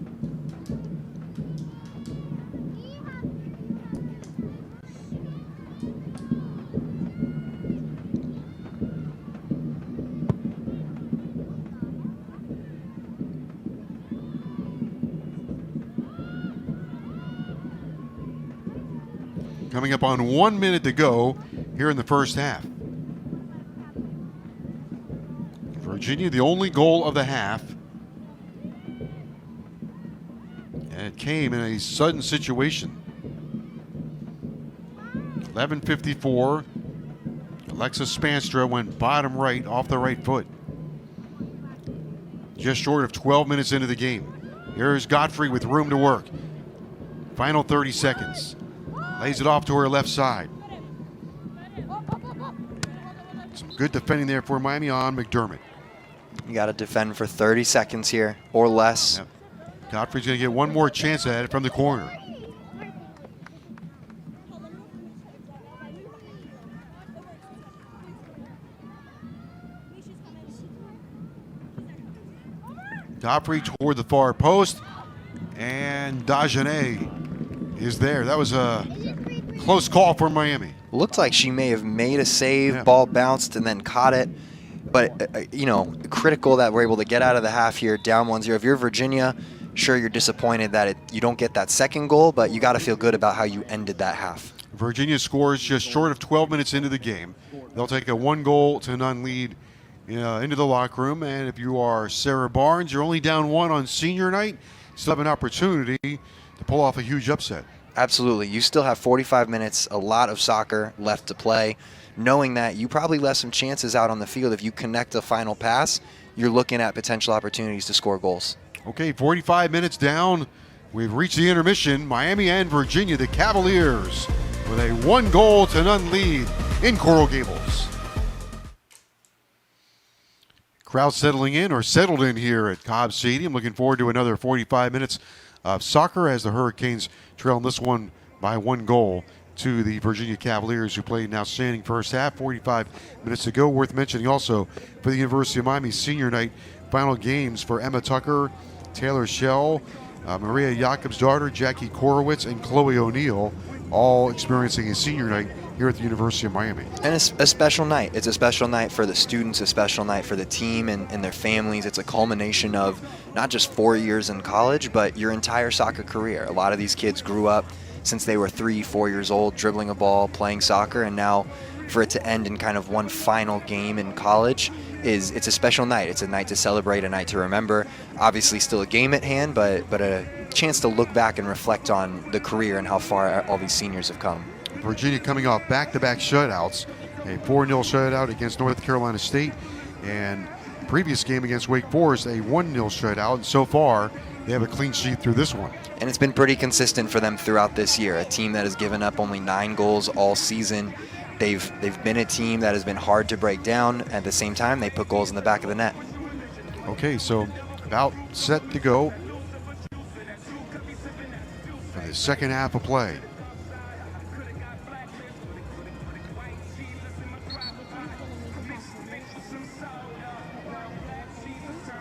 Coming up on 1 minute to go here in the first half. Virginia, the only goal of the half. And it came in a sudden situation. 11:54. Alexis Spaanstra went bottom right off the right foot. Just short of 12 minutes into the game. Here's Godfrey with room to work. Final 30 seconds. Lays it off to her left side. Some good defending there for Miami on McDermott. You got to defend for 30 seconds here or less. Yep. Godfrey's going to get one more chance at it from the corner. Godfrey toward the far post, and Dagenet is there. That was a close call for Miami. Looked like she may have made a save, Yeah. Ball bounced and then caught it. But, you know, critical that we're able to get out of the half here, down 1-0. If you're Virginia, sure, you're disappointed that you don't get that second goal, but you got to feel good about how you ended that half. Virginia scores just short of 12 minutes into the game. They'll take a 1-0-0 lead into the locker room. And if you are Sarah Barnes, you're only down 1 on senior night. You still have an opportunity to pull off a huge upset. Absolutely. You still have 45 minutes, a lot of soccer left to play. Knowing that you probably left some chances out on the field. If you connect a final pass, you're looking at potential opportunities to score goals. Okay, 45 minutes down. We've reached the intermission. Miami and Virginia, the Cavaliers, with a 1-0-0 lead in Coral Gables. Crowd settling in or settled in here at Cobb Stadium. Looking forward to another 45 minutes of soccer as the Hurricanes trail in this one by 1 goal to the Virginia Cavaliers, who played an outstanding first half. 45 minutes to go. Worth mentioning also for the University of Miami senior night final games for Emma Tucker, Taylor Shell, Maria Jacob's daughter, Jackie Korowitz, and Chloe O'Neill, all experiencing a senior night here at the University of Miami. And it's a special night. It's a special night for the students, a special night for the team and their families. It's a culmination of not just 4 years in college, but your entire soccer career. A lot of these kids grew up since they were 3-4 years old, dribbling a ball, playing soccer, and now for it to end in kind of one final game in college it's a special night. It's a night to celebrate, a night to remember. Obviously still a game at hand, but a chance to look back and reflect on the career and how far all these seniors have come. Virginia coming off back-to-back shutouts, a 4-0 shutout against North Carolina State, and previous game against Wake Forest, a 1-0 shutout, and so far they have a clean sheet through this one. And it's been pretty consistent for them throughout this year, a team that has given up only 9 goals all season. They've been a team that has been hard to break down. At the same time, they put goals in the back of the net. Okay, so about set to go for the second half of play.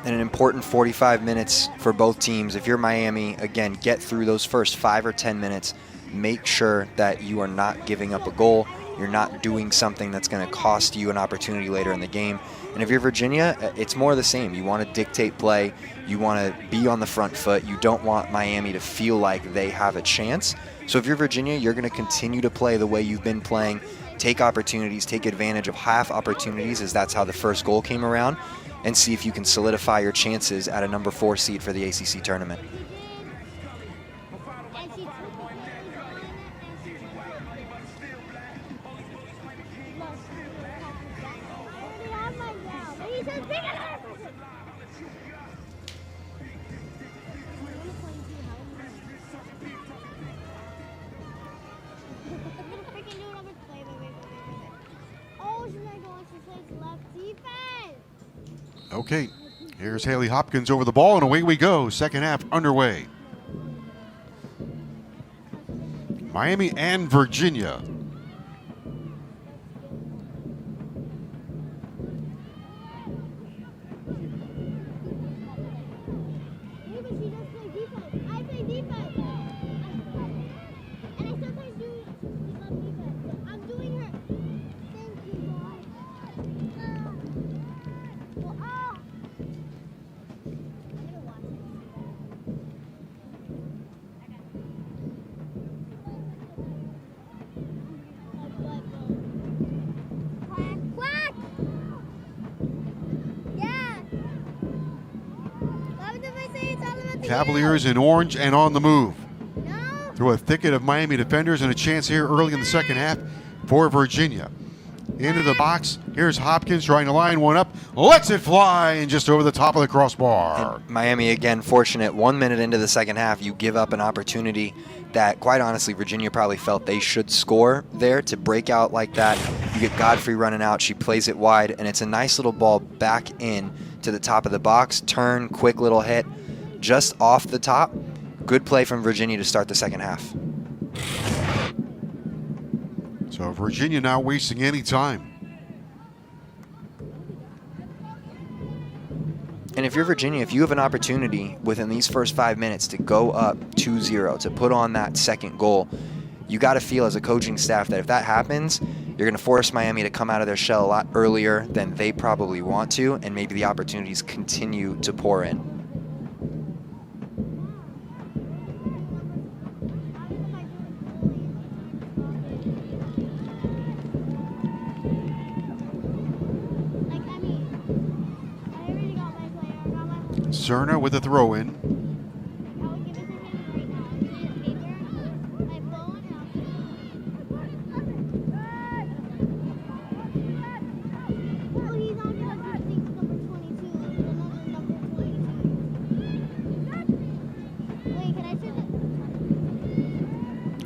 And an important 45 minutes for both teams. If you're Miami, again, get through those first 5 or 10 minutes. Make sure that you are not giving up a goal. You're not doing something that's going to cost you an opportunity later in the game. And if you're Virginia, it's more of the same. You want to dictate play. You want to be on the front foot. You don't want Miami to feel like they have a chance. So if you're Virginia, you're going to continue to play the way you've been playing. take opportunities, take advantage of half opportunities, as that's how the first goal came around, and see if you can solidify your chances at a number 4 seed for the ACC tournament. Okay, here's Haley Hopkins over the ball, and away we go. Second half underway. Miami and Virginia. Cavaliers in orange and on the move. Through a thicket of Miami defenders, and a chance here early in the second half for Virginia. Into the box. Here's Hopkins trying to line one up. Lets it fly, and just over the top of the crossbar. And Miami, again, fortunate. 1 minute into the second half, you give up an opportunity that, quite honestly, Virginia probably felt they should score there to break out like that. You get Godfrey running out. She plays it wide, and it's a nice little ball back in to the top of the box. Turn, quick little hit. Just off the top. Good play from Virginia to start the second half. So Virginia not wasting any time. And if you're Virginia, if you have an opportunity within these first 5 minutes to go up 2-0, to put on that second goal, you got to feel as a coaching staff that if that happens, you're going to force Miami to come out of their shell a lot earlier than they probably want to, and maybe the opportunities continue to pour in. Cerna with a throw-in.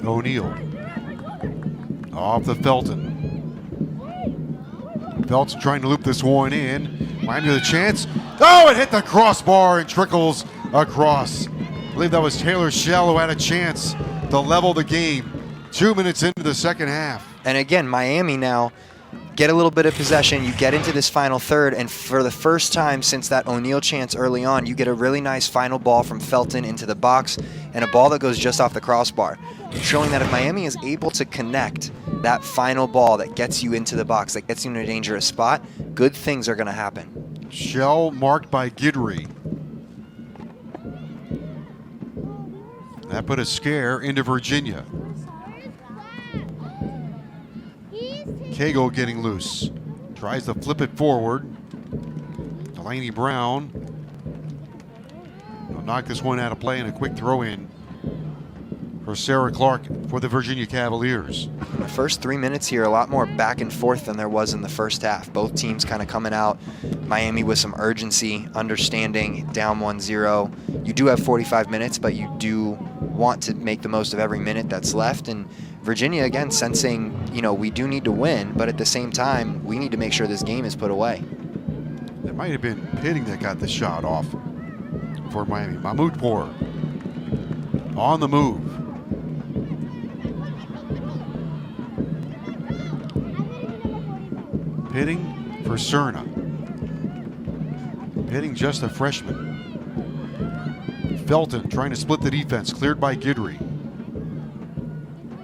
O'Neal. Off the Felton. Felton trying to loop this one in. Miami with a chance. Oh, it hit the crossbar and trickles across. I believe that was Taylor Shell who had a chance to level the game 2 minutes into the second half. And again, Miami now get a little bit of possession. You get into this final third, and for the first time since that O'Neal chance early on, you get a really nice final ball from Felton into the box, and a ball that goes just off the crossbar, showing that if Miami is able to connect that final ball that gets you into the box, that gets you in a dangerous spot, good things are going to happen. Shell marked by Guidry. That put a scare into Virginia. Cagle getting loose. Tries to flip it forward. Delaney Brown will knock this one out of play, and a quick throw in for Sarah Clark for the Virginia Cavaliers. The first 3 minutes here, a lot more back and forth than there was in the first half. Both teams kind of coming out. Miami with some urgency, understanding, down 1-0. You do have 45 minutes, but you do want to make the most of every minute that's left. And Virginia, again, sensing, we do need to win, but at the same time, we need to make sure this game is put away. It might have been Pitting that got the shot off for Miami. Mahmoudpour on the move. Pitting for Cerna. Pitting just a freshman. Felton trying to split the defense, cleared by Guidry.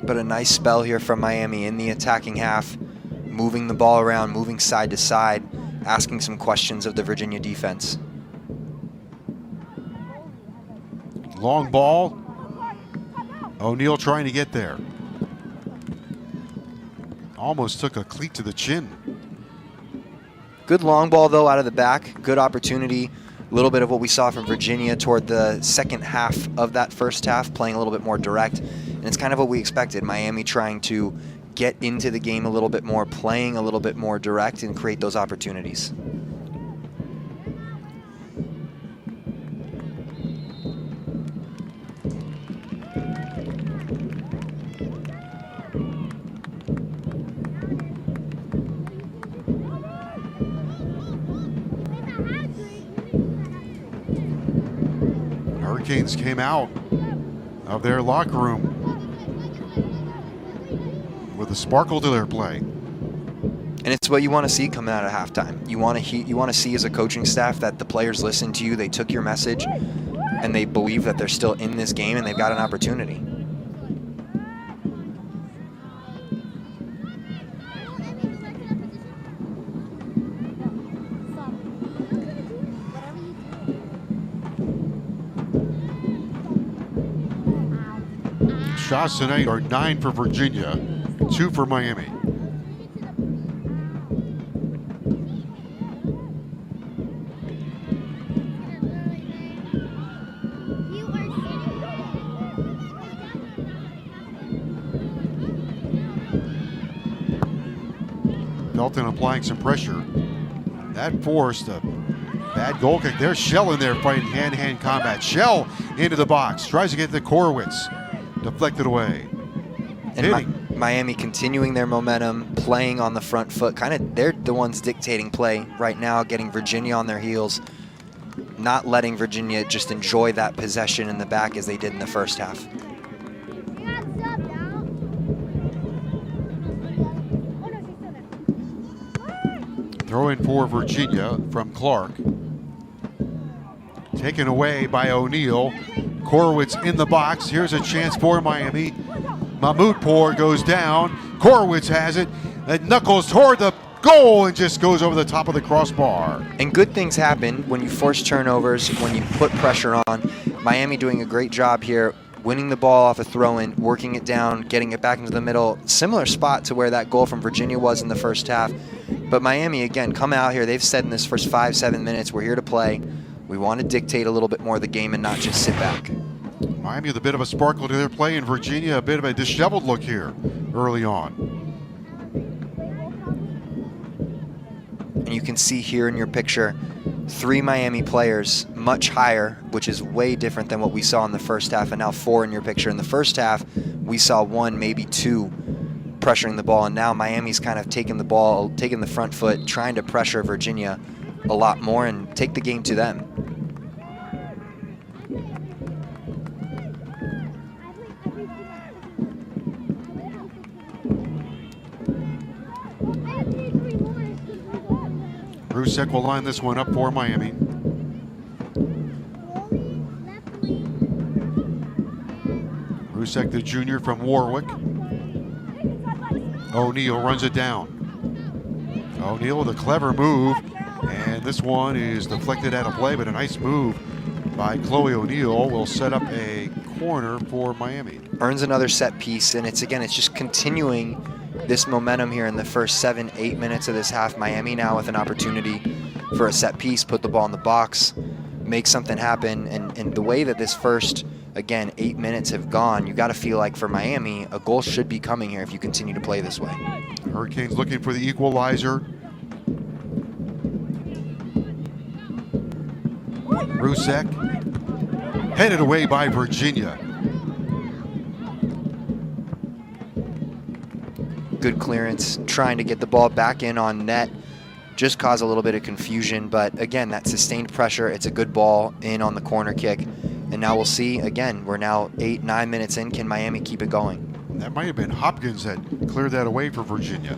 But a nice spell here from Miami in the attacking half, moving the ball around, moving side to side, asking some questions of the Virginia defense. Long ball. O'Neal trying to get there. Almost took a cleat to the chin. Good long ball, though, out of the back. Good opportunity. A little bit of what we saw from Virginia toward the second half of that first half, playing a little bit more direct. And it's kind of what we expected. Miami trying to get into the game a little bit more, playing a little bit more direct, and create those opportunities. Hurricanes came out of their locker room with a sparkle to their play. And it's what you want to see coming out of halftime. You want to see as a coaching staff that the players listen to you, they took your message, and they believe that they're still in this game and they've got an opportunity. Shots tonight are 9 for Virginia, 2 for Miami. Belton applying some pressure. That forced a bad goal kick. There's Shell in there fighting hand-to-hand combat. Shell into the box, tries to get to Korowitz. Deflected away. And Miami continuing their momentum, playing on the front foot. They're the ones dictating play right now, getting Virginia on their heels, not letting Virginia just enjoy that possession in the back as they did in the first half. Throw in for Virginia from Clark. Taken away by O'Neal. Korowitz in the box. Here's a chance for Miami. Mahmoudpour goes down. Korowitz has it. It knuckles toward the goal and just goes over the top of the crossbar. And good things happen when you force turnovers, when you put pressure on. Miami doing a great job here, winning the ball off a throw-in, working it down, getting it back into the middle. Similar spot to where that goal from Virginia was in the first half. But Miami, again, come out here. They've said in this first 5-7 minutes, we're here to play. We want to dictate a little bit more of the game and not just sit back. Miami with a bit of a sparkle to their play, and Virginia a bit of a disheveled look here early on. And you can see here in your picture, 3 Miami players much higher, which is way different than what we saw in the first half, and now 4 in your picture. In the first half, we saw 1, maybe 2 pressuring the ball, and now Miami's kind of taking the ball, taking the front foot, trying to pressure Virginia a lot more and take the game to them. Rusek will line this one up for Miami. Rusek, the junior from Warwick. O'Neal runs it down. O'Neal with a clever move, and this one is deflected out of play, but a nice move by Chloe O'Neal will set up a corner for Miami. Earns another set piece, and it's just continuing this momentum here in the first 7-8 minutes of this half. Miami now with an opportunity for a set piece, put the ball in the box, make something happen, and the way that this first, again, 8 minutes have gone, you got to feel like for Miami, a goal should be coming here if you continue to play this way. Hurricanes looking for the equalizer. Rusek headed away by Virginia. Good clearance, trying to get the ball back in on net, just cause a little bit of confusion, but again, that sustained pressure, it's a good ball in on the corner kick. And now we'll see, again, we're now 8-9 minutes in, can Miami keep it going? That might have been Hopkins that cleared that away for Virginia.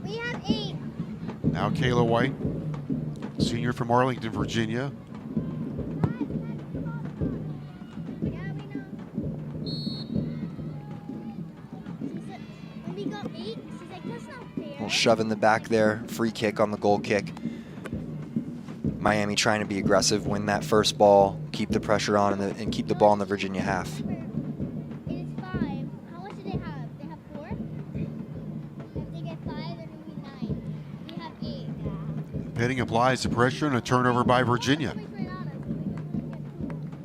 We have 8. Now Kayla White, senior from Arlington, Virginia. When we got 8, she's like, that's not fair. Little shove in the back there, free kick on the goal kick. Miami trying to be aggressive, win that first ball, keep the pressure on, and keep the ball in the Virginia half. It is 5. How much do they have? They have 4? Pitting applies the pressure and a turnover by Virginia.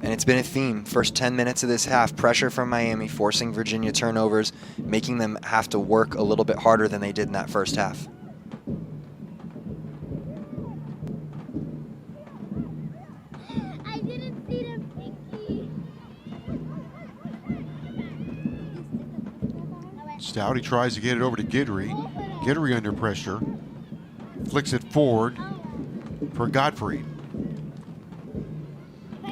And it's been a theme. First 10 minutes of this half, pressure from Miami, forcing Virginia turnovers, making them have to work a little bit harder than they did in that first half. I didn't see them pinky. Stouty tries to get it over to Guidry. Guidry under pressure. Flicks it forward for Godfrey.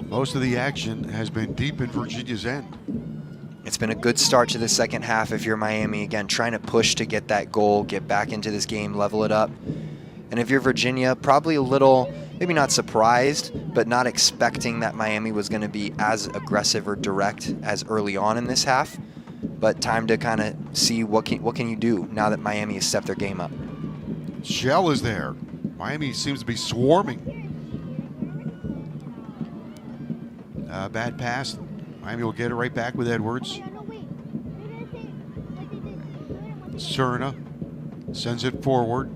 Most of the action has been deep in Virginia's end. It's been a good start to the second half if you're Miami. Again, trying to push to get that goal, get back into this game, level it up. And if you're Virginia, probably a little, maybe not surprised, but not expecting that Miami was going to be as aggressive or direct as early on in this half. But time to kind of see what can you do now that Miami has stepped their game up. Shell is there. Miami seems to be swarming. Bad pass. Miami will get it right back with Edwards. Cerna sends it forward.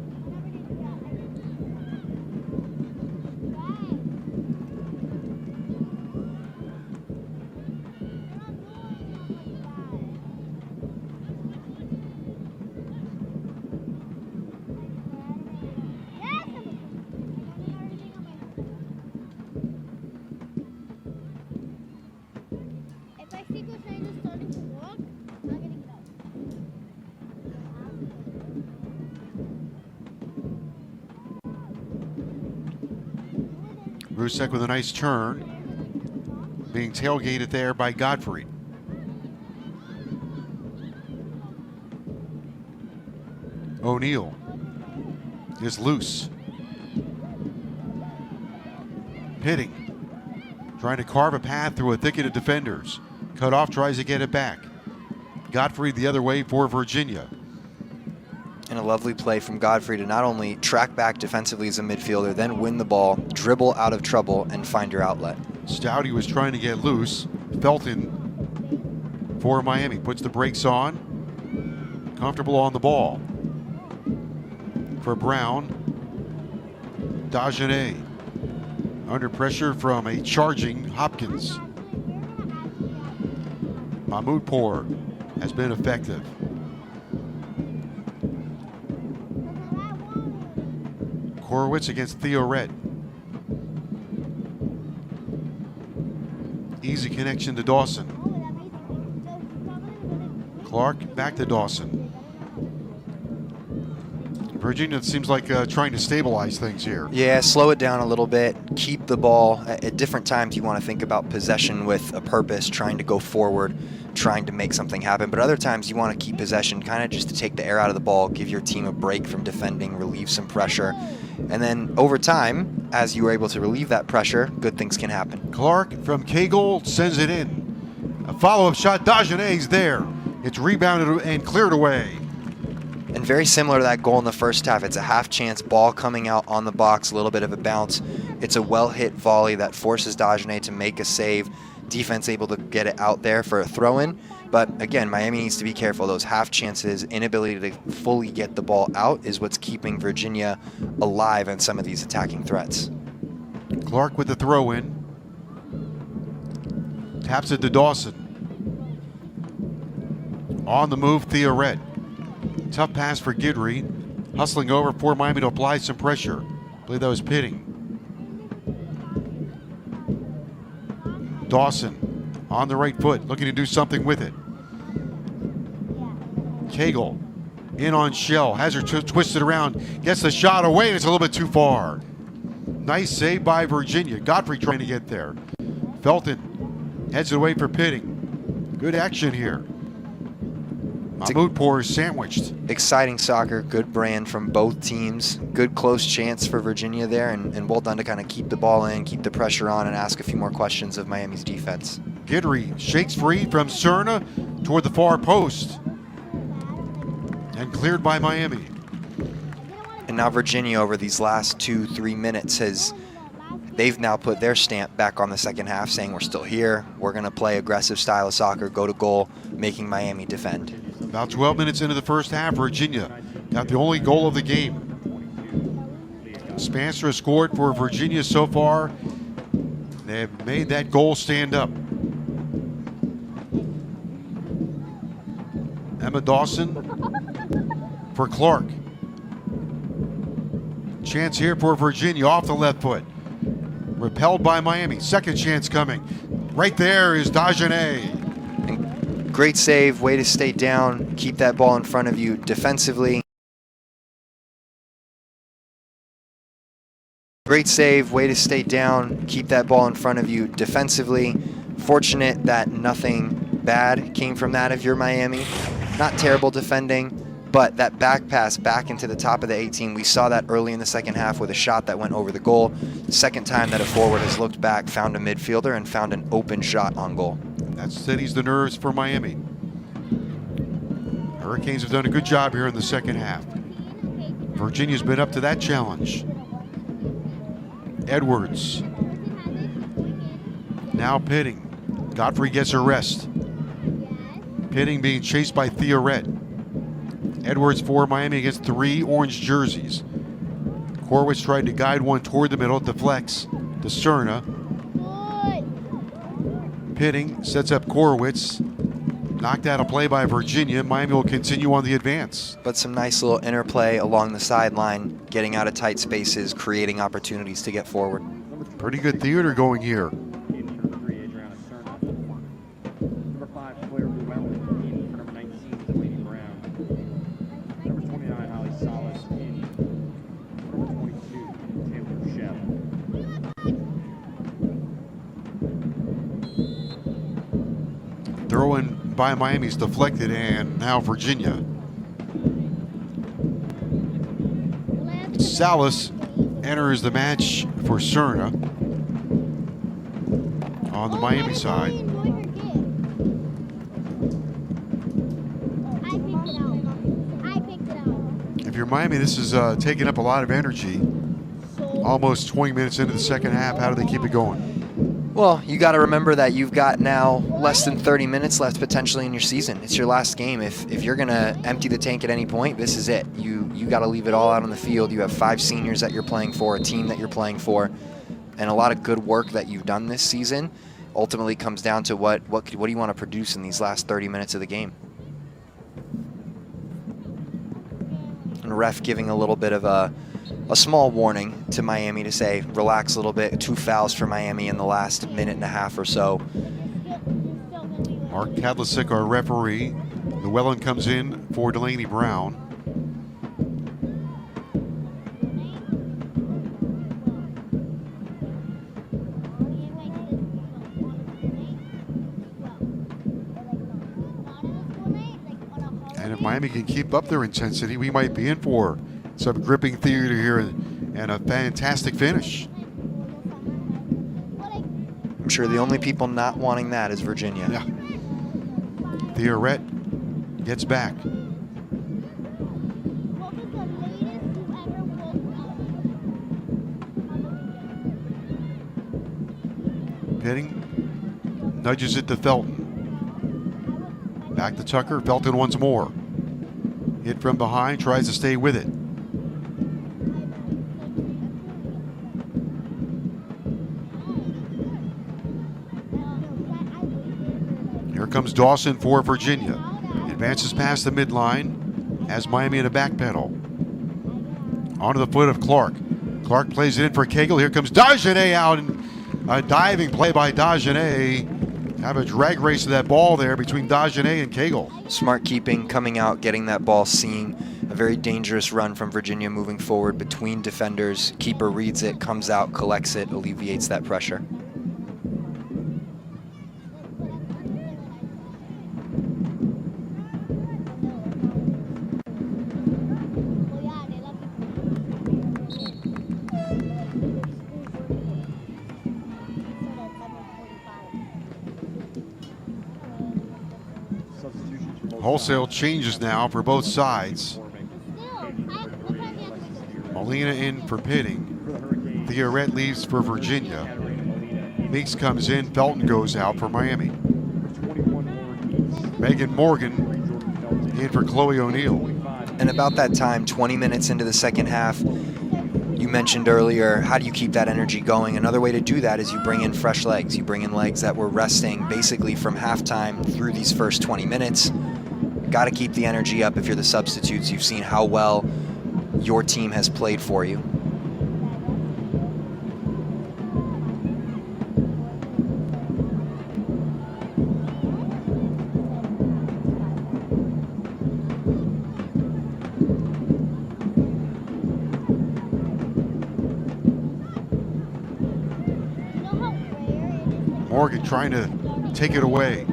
Rusek with a nice turn. Being tailgated there by Godfrey. O'Neal is loose. Pitting. Trying to carve a path through a thicket of defenders. Cut off, tries to get it back. Godfrey the other way for Virginia. And a lovely play from Godfrey to not only track back defensively as a midfielder, then win the ball, dribble out of trouble, and find your outlet. Stouty was trying to get loose. Felton for Miami puts the brakes on. Comfortable on the ball. For Brown. Dagenet. Under pressure from a charging Hopkins. Mahmoudpour has been effective. Horowitz against Theo Red. Easy connection to Dawson. Clark back to Dawson. Virginia seems like trying to stabilize things here. Yeah, slow it down a little bit. Keep the ball. At different times you want to think about possession with a purpose, trying to go forward, trying to make something happen. But other times you want to keep possession, kind of just to take the air out of the ball, give your team a break from defending, relieve some pressure. And then over time, as you are able to relieve that pressure, good things can happen. Clark from Cagle sends it in. A follow-up shot. Dagenet's there. It's rebounded and cleared away. And very similar to that goal in the first half, it's a half chance, ball coming out on the box, a little bit of a bounce. It's a well-hit volley that forces Dagenet to make a save. Defense able to get it out there for a throw-in. But again, Miami needs to be careful. Those half chances, inability to fully get the ball out is what's keeping Virginia alive in some of these attacking threats. Clark with the throw-in. Taps it to Dawson. On the move, Theo Red. Tough pass for Guidry. Hustling over for Miami to apply some pressure. I believe that was Pitting. Dawson on the right foot, looking to do something with it. Cagle in on Shell, has her twisted around, gets the shot away, and it's a little bit too far. Nice save by Virginia. Godfrey trying to get there. Felton heads it away for Pitting. Good action here. Mahmoudpour is sandwiched. Exciting soccer, good brand from both teams. Good close chance for Virginia there, and well done to kind of keep the ball in, keep the pressure on, and ask a few more questions of Miami's defense. Guidry shakes free from Cerna toward the far post. And cleared by Miami. And now Virginia over these last 2-3 minutes they've now put their stamp back on the second half, saying we're still here, we're going to play aggressive style of soccer, go to goal, making Miami defend. About 12 minutes into the first half, Virginia got the only goal of the game. Spaanstra scored for Virginia so far. They have made that goal stand up. Emma Dawson for Clark. Chance here for Virginia off the left foot. Repelled by Miami. Second chance coming. Right there is Dagenet. Great save, way to stay down, keep that ball in front of you defensively. Great save, way to stay down, keep that ball in front of you defensively. Fortunate that nothing bad came from that if you're Miami. Not terrible defending, but that back pass back into the top of the 18, we saw that early in the second half with a shot that went over the goal. The second time that a forward has looked back, found a midfielder, and found an open shot on goal. That steadies the nerves for Miami. Hurricanes have done a good job here in the second half. Virginia's been up to that challenge. Edwards. Now Pitting. Godfrey gets a rest. Pitting being chased by Theoret. Edwards for Miami against 3 orange jerseys. Korwitz tried to guide one toward the middle, deflects to Cerna. Pitting sets up Korwitz. Knocked out a play by Virginia. Miami will continue on the advance. But some nice little interplay along the sideline, getting out of tight spaces, creating opportunities to get forward. Pretty good theater going here. Throw in by Miami's deflected, and now Virginia. Salas enters the match for Cerna on the Miami side. If you're Miami, this is taking up a lot of energy. Almost 20 minutes into the second half. How do they keep it going? Well, you got to remember that you've got now less than 30 minutes left potentially in your season. It's your last game. If you're going to empty the tank at any point, this is it. You got to leave it all out on the field. You have 5 seniors that you're playing for, a team that you're playing for, and a lot of good work that you've done this season ultimately comes down to what do you want to produce in these last 30 minutes of the game. And ref giving a little bit of a small warning to Miami to say, relax a little bit. 2 fouls for Miami in the last minute and a half or so. Mark Kadlasic, our referee. Llewellyn comes in for Delaney Brown. And if Miami can keep up their intensity, we might be in for some gripping theater here and a fantastic finish. I'm sure the only people not wanting that is Virginia. Yeah. Theoret gets back. Pitting nudges it to Felton. Back to Tucker. Felton once more. Hit from behind, tries to stay with it. Here comes Dawson for Virginia. Advances past the midline. Has Miami in a back pedal. Onto the foot of Clark. Clark plays it in for Cagle. Here comes Dagenet out, and a diving play by Dagenet. Have a drag race to that ball there between Dagenet and Cagle. Smart keeping, coming out, getting that ball, seeing a very dangerous run from Virginia moving forward between defenders. Keeper reads it, comes out, collects it, alleviates that pressure. Wholesale changes now for both sides. Molina in for Pitting. Theoret leaves for Virginia. Meeks comes in. Felton goes out for Miami. Megan Morgan in for Chloe O'Neill. And about that time, 20 minutes into the second half, You mentioned earlier, how do you keep that energy going? Another way to do that is you bring in fresh legs. You bring in legs that were resting basically from halftime through these first 20 minutes. Got to keep the energy up if you're the substitutes. You've seen how well your team has played for you. Morgan trying to take it away.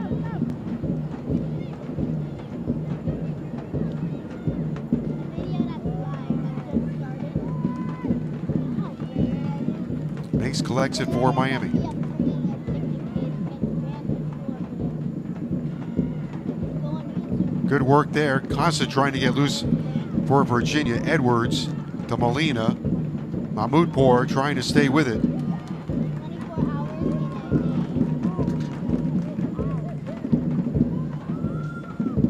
Makes collects it for Miami. Good work there. Constant trying to get loose for Virginia. Edwards to Molina. Mahmoudpour trying to stay with it.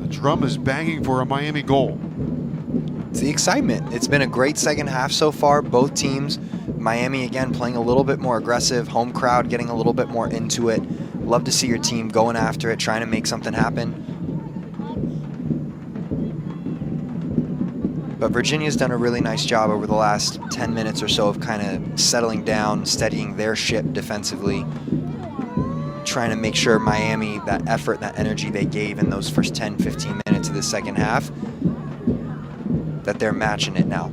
Drum is banging for a Miami goal. It's the excitement. It's been a great second half so far. Both teams, Miami again playing a little bit more aggressive, home crowd getting a little bit more into it. Love to see your team going after it, trying to make something happen. But Virginia's done a really nice job over the last 10 minutes or so of kind of settling down, steadying their ship defensively, trying to make sure Miami, that effort, that energy they gave in those first 10, 15 minutes of the second half, that they're matching it now.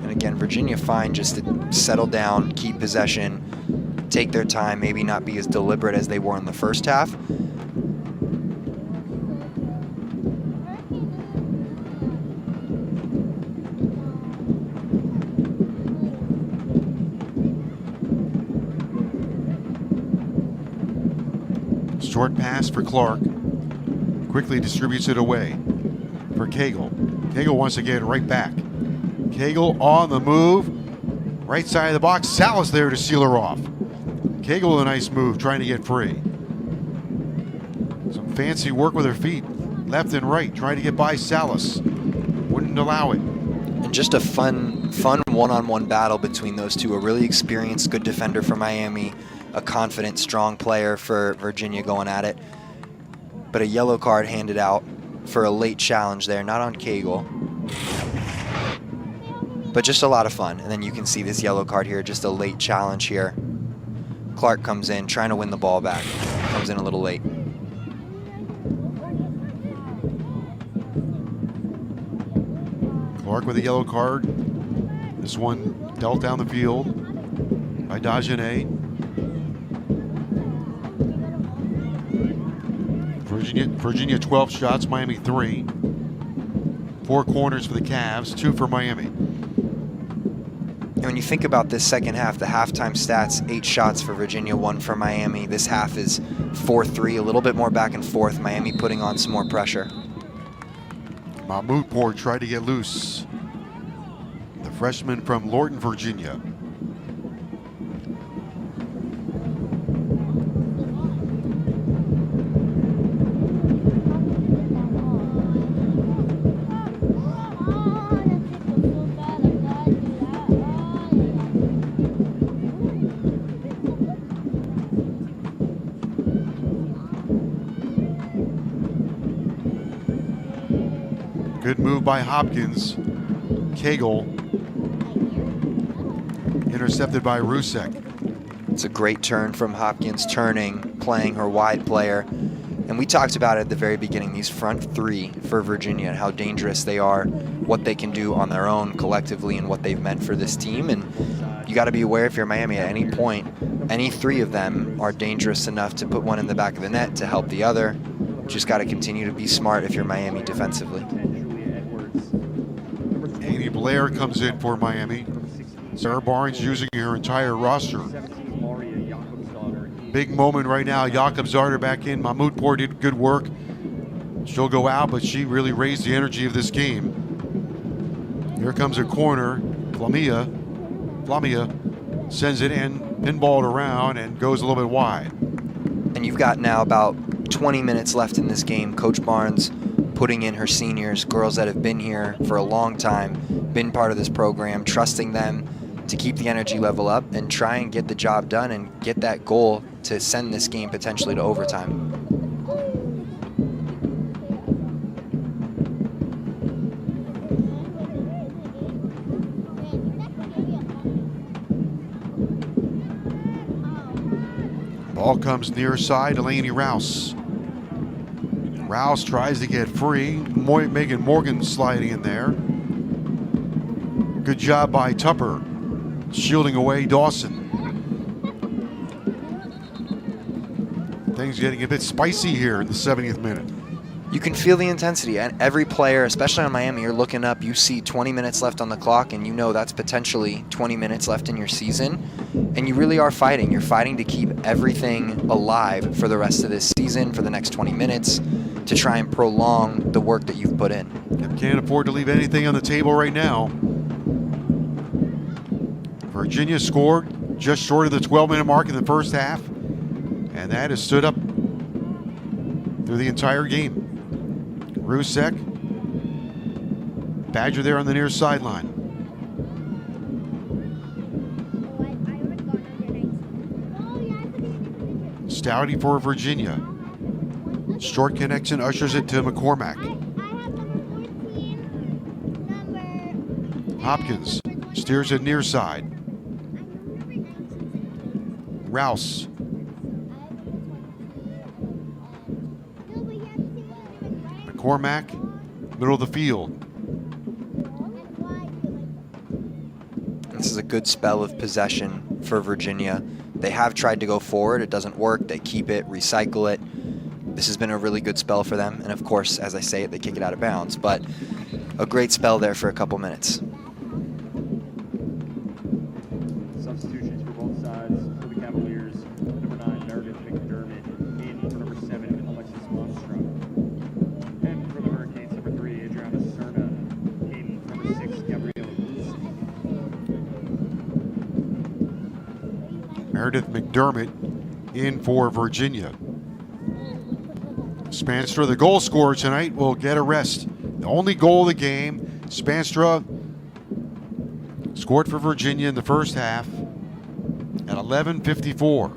And again, Virginia fine just to settle down, keep possession, take their time, maybe not be as deliberate as they were in the first half. Short pass for Clark. Quickly distributes it away for Cagle. Cagle wants to get it right back. Cagle on the move. Right side of the box. Salas there to seal her off. Cagle with a nice move, trying to get free. Some fancy work with her feet, left and right, trying to get by Salas. Wouldn't allow it. And just a fun one-on-one battle between those two. A really experienced, good defender for Miami, a confident, strong player for Virginia going at it. But a yellow card handed out for a late challenge there, not on Cagle. But just a lot of fun. And then you can see this yellow card here, just a late challenge here. Clark comes in, trying to win the ball back. Comes in a little late. Clark with a yellow card. This one dealt down the field by Dagenet. Virginia 12 shots, Miami 3. 4 corners for the Cavs, 2 for Miami. And when you think about this second half, the halftime stats, 8 shots for Virginia, 1 for Miami. This half is 4-3, a little bit more back and forth. Miami putting on some more pressure. Mahmoudpour tried to get loose. The freshman from Lorton, Virginia. Good move by Hopkins. Cagle intercepted by Rusek. It's a great turn from Hopkins, turning, playing her wide player. And we talked about it at the very beginning, these front 3 for Virginia and how dangerous they are, what they can do on their own collectively and what they've meant for this team. And you got to be aware if you're Miami at any point, any 3 of them are dangerous enough to put one in the back of the net to help the other. Just got to continue to be smart if you're Miami defensively. Amy Blair comes in for Miami. Sarah Barnes using her entire roster. Big moment right now. Jakobsdottir back in. Mahmoudpour did good work. She'll go out, but she really raised the energy of this game. Here comes a corner. Flamia Lamia sends it in, pinballed around, and goes a little bit wide. And you've got now about 20 minutes left in this game. Coach Barnes putting in her seniors, girls that have been here for a long time, been part of this program, trusting them to keep the energy level up and try and get the job done and get that goal to send this game potentially to overtime. Ball comes near side to Lainey Rouse. Rouse tries to get free. Megan Morgan sliding in there. Good job by Tupper, shielding away Dawson. Things getting a bit spicy here in the 70th minute. You can feel the intensity, and every player, especially on Miami, you're looking up, you see 20 minutes left on the clock, and you know that's potentially 20 minutes left in your season, and you really are fighting. You're fighting to keep everything alive for the rest of this season, for the next 20 minutes, to try and prolong the work that you've put in. Can't afford to leave anything on the table right now. Virginia scored just short of the 12-minute mark in the first half, and that has stood up through the entire game. Rusek, Badger there on the near sideline. Stouty for Virginia. Short connection ushers it to McCormack. Hopkins steers it near side. Rouse. McCormack, middle of the field. This is a good spell of possession for Virginia. They have tried to go forward. It doesn't work. They keep it, recycle it. This has been a really good spell for them. And of course, as I say it, they kick it out of bounds. But a great spell there for a couple minutes. Substitutions for both sides. For the Cavaliers, number 9, Meredith McDermott. In for number 7, Alexis Spaanstra. And for the Hurricanes, number 3, Adriana Serna. In for number 6, Gabrielle. Meredith McDermott in for Virginia. Spaanstra, the goal scorer tonight, will get a rest. The only goal of the game. Spaanstra scored for Virginia in the first half at 11:54.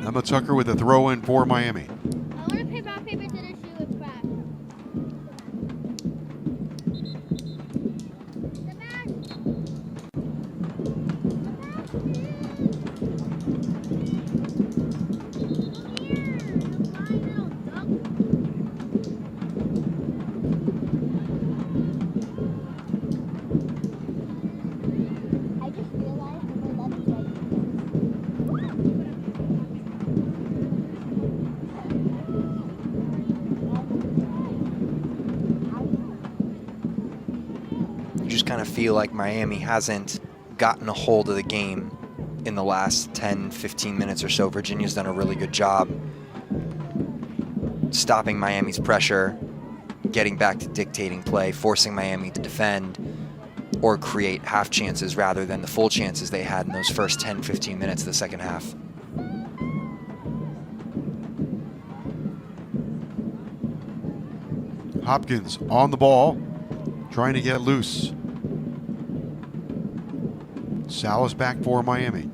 Emma Tucker with a throw in for Miami. I want to play rock, paper, scissors, shoot, and crack. The back. I just realized number 11 is right. You just kind of feel like Miami hasn't gotten a hold of the game in the last 10, 15 minutes or so. Virginia's done a really good job stopping Miami's pressure, getting back to dictating play, forcing Miami to defend or create half chances rather than the full chances they had in those first 10, 15 minutes of the second half. Hopkins on the ball, trying to get loose. Salas back for Miami.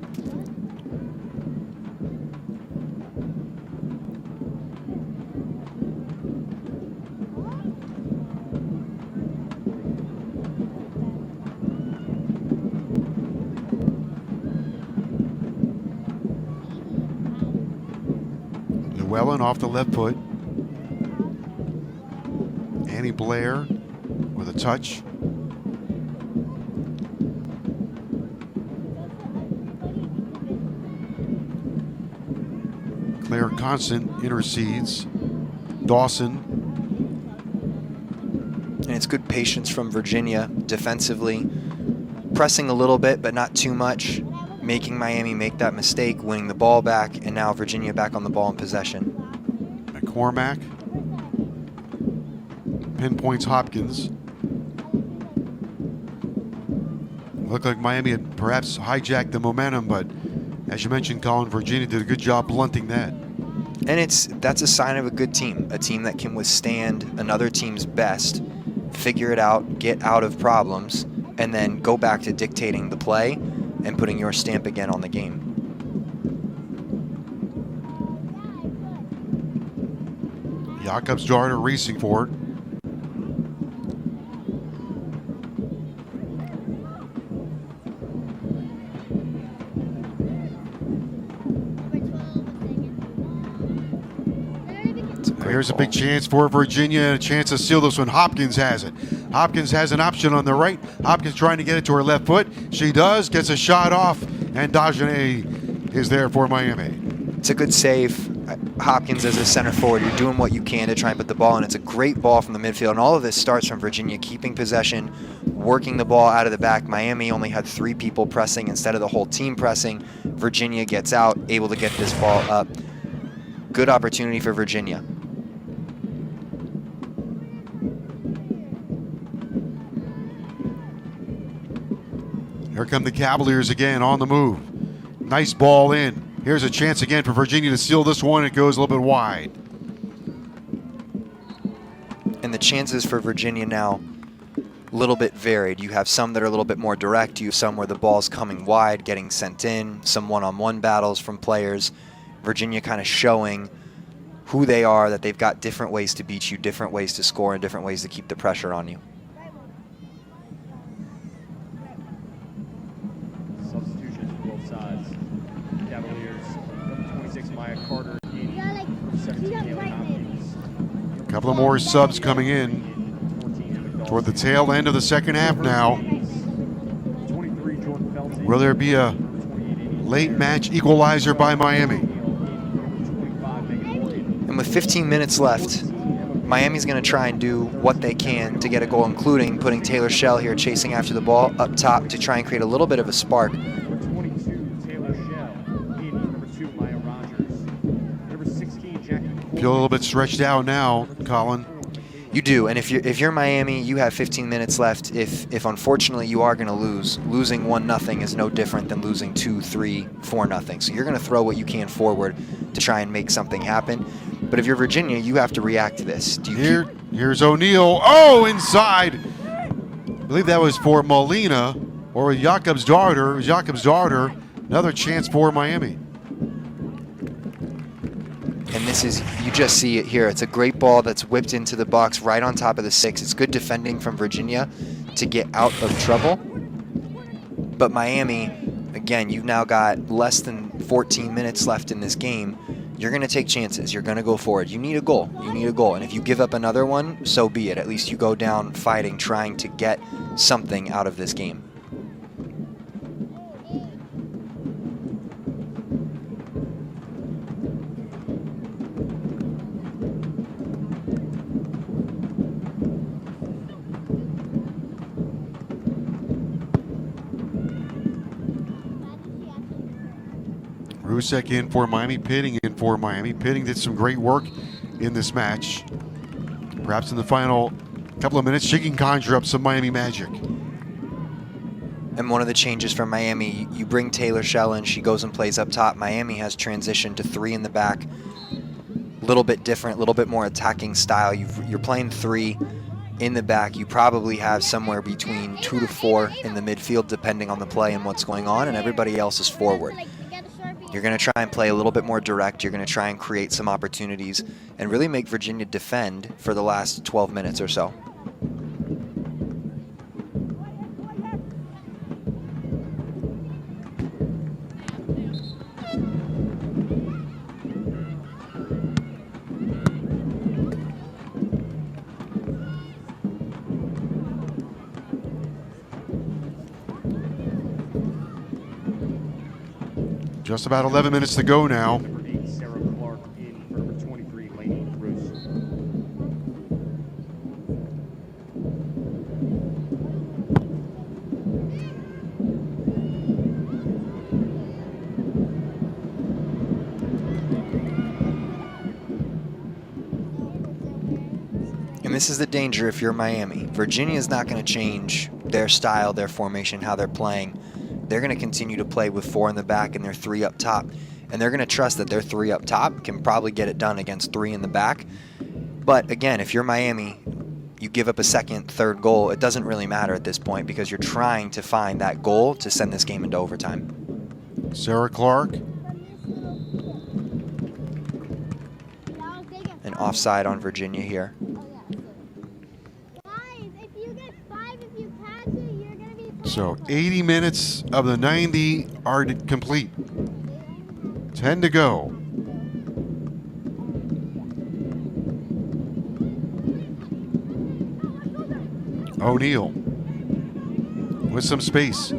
Llewellyn off the left foot. Blair with a touch. Claire Constant intercedes. Dawson. And it's good patience from Virginia defensively. Pressing a little bit, but not too much. Making Miami make that mistake, winning the ball back, and now Virginia back on the ball in possession. McCormack pinpoints Hopkins. Looked like Miami had perhaps hijacked the momentum, but as you mentioned, Colin, Virginia did a good job blunting that. And that's a sign of a good team, a team that can withstand another team's best, figure it out, get out of problems, and then go back to dictating the play and putting your stamp again on the game. Jakobsdorter racing for it. Here's a big chance for Virginia, a chance to seal this one. Hopkins has it. Hopkins has an option on the right. Hopkins trying to get it to her left foot. She does, gets a shot off, and Dagenet is there for Miami. It's a good save. Hopkins as a center forward, you're doing what you can to try and put the ball in. It's a great ball from the midfield, and all of this starts from Virginia keeping possession, working the ball out of the back. Miami only had 3 people pressing instead of the whole team pressing. Virginia gets out, able to get this ball up. Good opportunity for Virginia. Here come the Cavaliers again on the move. Nice ball in. Here's a chance again for Virginia to seal this one. It goes a little bit wide. And the chances for Virginia now, a little bit varied. You have some that are a little bit more direct. You have some where the ball's coming wide, getting sent in. Some one-on-one battles from players. Virginia kind of showing who they are, that they've got different ways to beat you, different ways to score, and different ways to keep the pressure on you. Substitutions for both sides. Cavaliers, number 26, Maya Carter, in number 17, Haley Hopkins. A couple of more subs coming in toward the tail end of the second half now. 23, Jordan Felton. Will there be a late match equalizer by Miami? And with 15 minutes left, Miami's going to try and do what they can to get a goal, including putting Taylor Shell here chasing after the ball up top to try and create a little bit of a spark. Number 22, Taylor Shell, in number 2, Maya Rogers. Number 16, Jackie Cole. Feel a little bit stretched out now, Colin. You do, and if you're Miami, you have 15 minutes left. If unfortunately you are going to lose, losing 1-0 is no different than losing 2, 3, 4-0. So you're going to throw what you can forward to try and make something happen. But if you're Virginia, you have to react to this. Here's O'Neal. Oh, inside. I believe that was for Molina or Jakobsdorter. Jakobsdorter. Another chance for Miami. And this is, you just see it here. It's a great ball that's whipped into the box right on top of the 6. It's good defending from Virginia to get out of trouble. But Miami, again, you've now got less than 14 minutes left in this game. You're going to take chances. You're going to go forward. You need a goal. You need a goal. And if you give up another one, so be it. At least you go down fighting, trying to get something out of this game. Rusek in for Miami, Pitting in for Miami. Pitting did some great work in this match. Perhaps in the final couple of minutes, she can conjure up some Miami magic. And one of the changes from Miami, you bring Taylor Shell in, she goes and plays up top. Miami has transitioned to 3 in the back. A little bit different, a little bit more attacking style. You're playing 3 in the back. You probably have somewhere between 2 to 4 in the midfield, depending on the play and what's going on, and everybody else is forward. You're going to try and play a little bit more direct. You're going to try and create some opportunities and really make Virginia defend for the last 12 minutes or so. Just about 11 minutes to go now. Number 8, Sarah Clark in for number 23, Lainey Bruce. And this is the danger if you're Miami. Virginia's not going to change their style, their formation, how they're playing. They're going to continue to play with 4 in the back and their 3 up top. And they're going to trust that their 3 up top can probably get it done against 3 in the back. But again, if you're Miami, you give up a second, third goal, it doesn't really matter at this point because you're trying to find that goal to send this game into overtime. Sarah Clark. An offside on Virginia here. So 80 minutes of the 90 are complete. 10 to go. O'Neal with some space.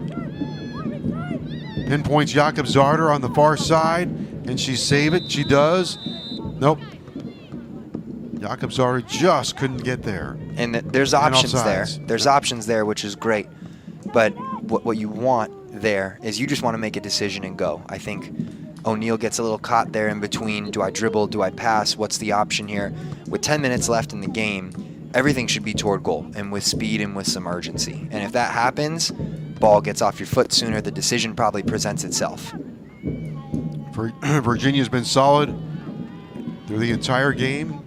Pinpoints Jakobsdottir on the far side. Can she save it? She does. Nope. Jakobsdottir just couldn't get there. And there's options there. There's options there, which is great. But what you want there is you just want to make a decision and go. I think O'Neal gets a little caught there in between. Do I dribble? Do I pass? What's the option here? With 10 minutes left in the game, everything should be toward goal and with speed and with some urgency. And if that happens, ball gets off your foot sooner. The decision probably presents itself. Virginia's been solid through the entire game.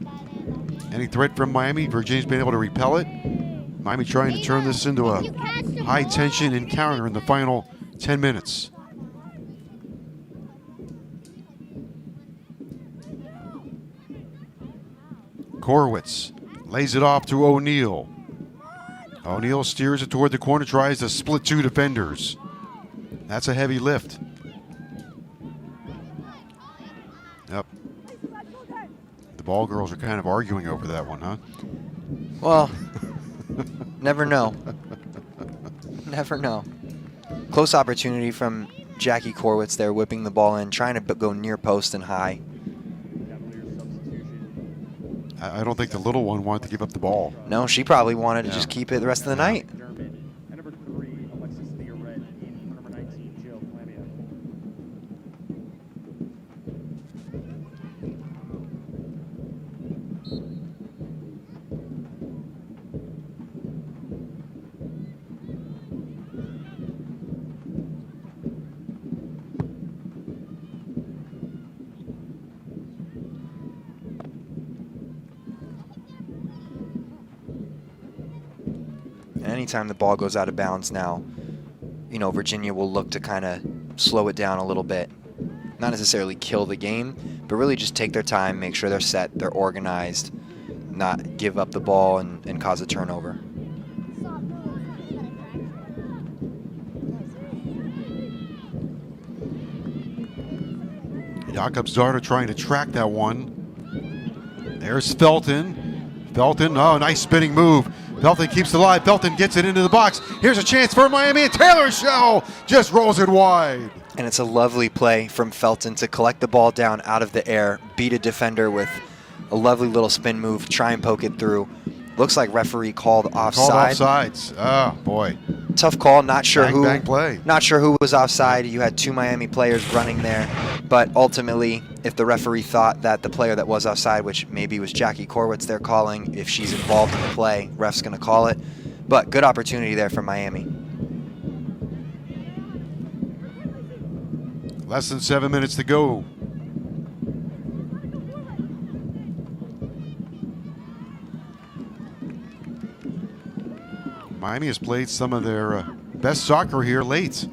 Any threat from Miami, Virginia's been able to repel it. Miami trying to turn this into a high-tension encounter in the final 10 minutes. Korwitz lays it off to O'Neal. O'Neal steers it toward the corner, tries to split 2 defenders. That's a heavy lift. Yep. The ball girls are kind of arguing over that one, huh? Well, never know. Never know. Close opportunity from Jackie Korwitz there, whipping the ball in, trying to go near post and high. I don't think the little one wanted to give up the ball. No, she probably wanted to just keep it the rest of the night. And number 3, Alexis Theoret in for number 19, Jill Flavia. Anytime the ball goes out of bounds now, you know, Virginia will look to kind of slow it down a little bit. Not necessarily kill the game, but really just take their time, make sure they're set, they're organized, not give up the ball and cause a turnover. Jakobsdottir trying to track that one. There's Felton. Felton, oh, nice spinning move. Felton keeps it alive. Felton gets it into the box. Here's a chance for Miami. And Taylor Shell just rolls it wide. And it's a lovely play from Felton to collect the ball down out of the air, beat a defender with a lovely little spin move, try and poke it through. Looks like referee called offside. Called offsides. Oh, boy. Tough call. Not sure bang play. Not sure who was offside. You had 2 Miami players running there, but ultimately, if the referee thought that the player that was offside, which maybe was Jackie Korwitz they're calling, if she's involved in the play, ref's going to call it. But good opportunity there for Miami. Less than 7 minutes to go. Miami has played some of their best soccer here late.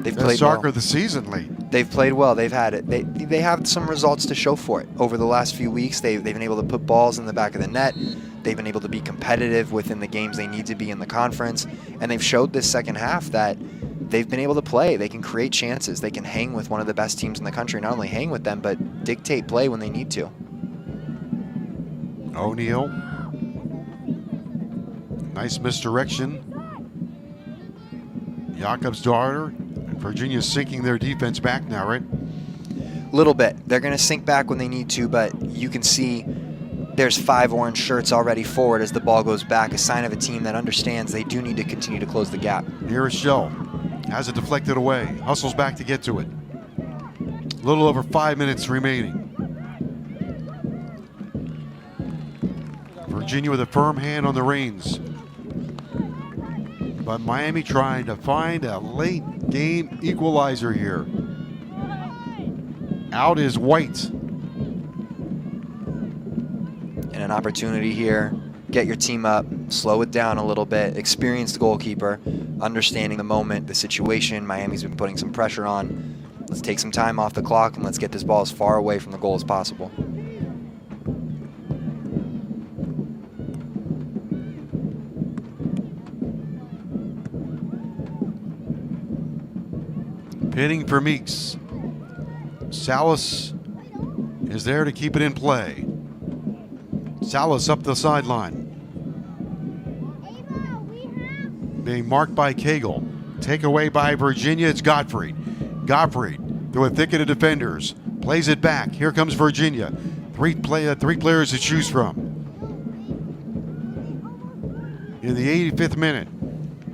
They've best played soccer well. of the season late. They've played well. They've had it. They have some results to show for it. Over the last few weeks, they've been able to put balls in the back of the net. They've been able to be competitive within the games they need to be in the conference. And they've showed this second half that they've been able to play. They can create chances. They can hang with one of the best teams in the country. Not only hang with them, but dictate play when they need to. O'Neal. Nice misdirection. Jakobsdottir Virginia's sinking their defense back now, right? Little bit. They're going to sink back when they need to, but you can see there's 5 orange shirts already forward as the ball goes back, a sign of a team that understands they do need to continue to close the gap. Here is Shell. Has it deflected away. Hustles back to get to it. A little over 5 minutes remaining. Virginia with a firm hand on the reins. But Miami trying to find a late game equalizer here. Out is White. And an opportunity here. Get your team up, slow it down a little bit. Experienced goalkeeper, understanding the moment, the situation. Miami's been putting some pressure on. Let's take some time off the clock and let's get this ball as far away from the goal as possible. Pitting for Meeks. Salas is there to keep it in play. Salas up the sideline. Being marked by Cagle. Take away by Virginia, it's Gottfried. Gottfried through a thicket of defenders. Plays it back. Here comes Virginia. Three players to choose from. In the 85th minute,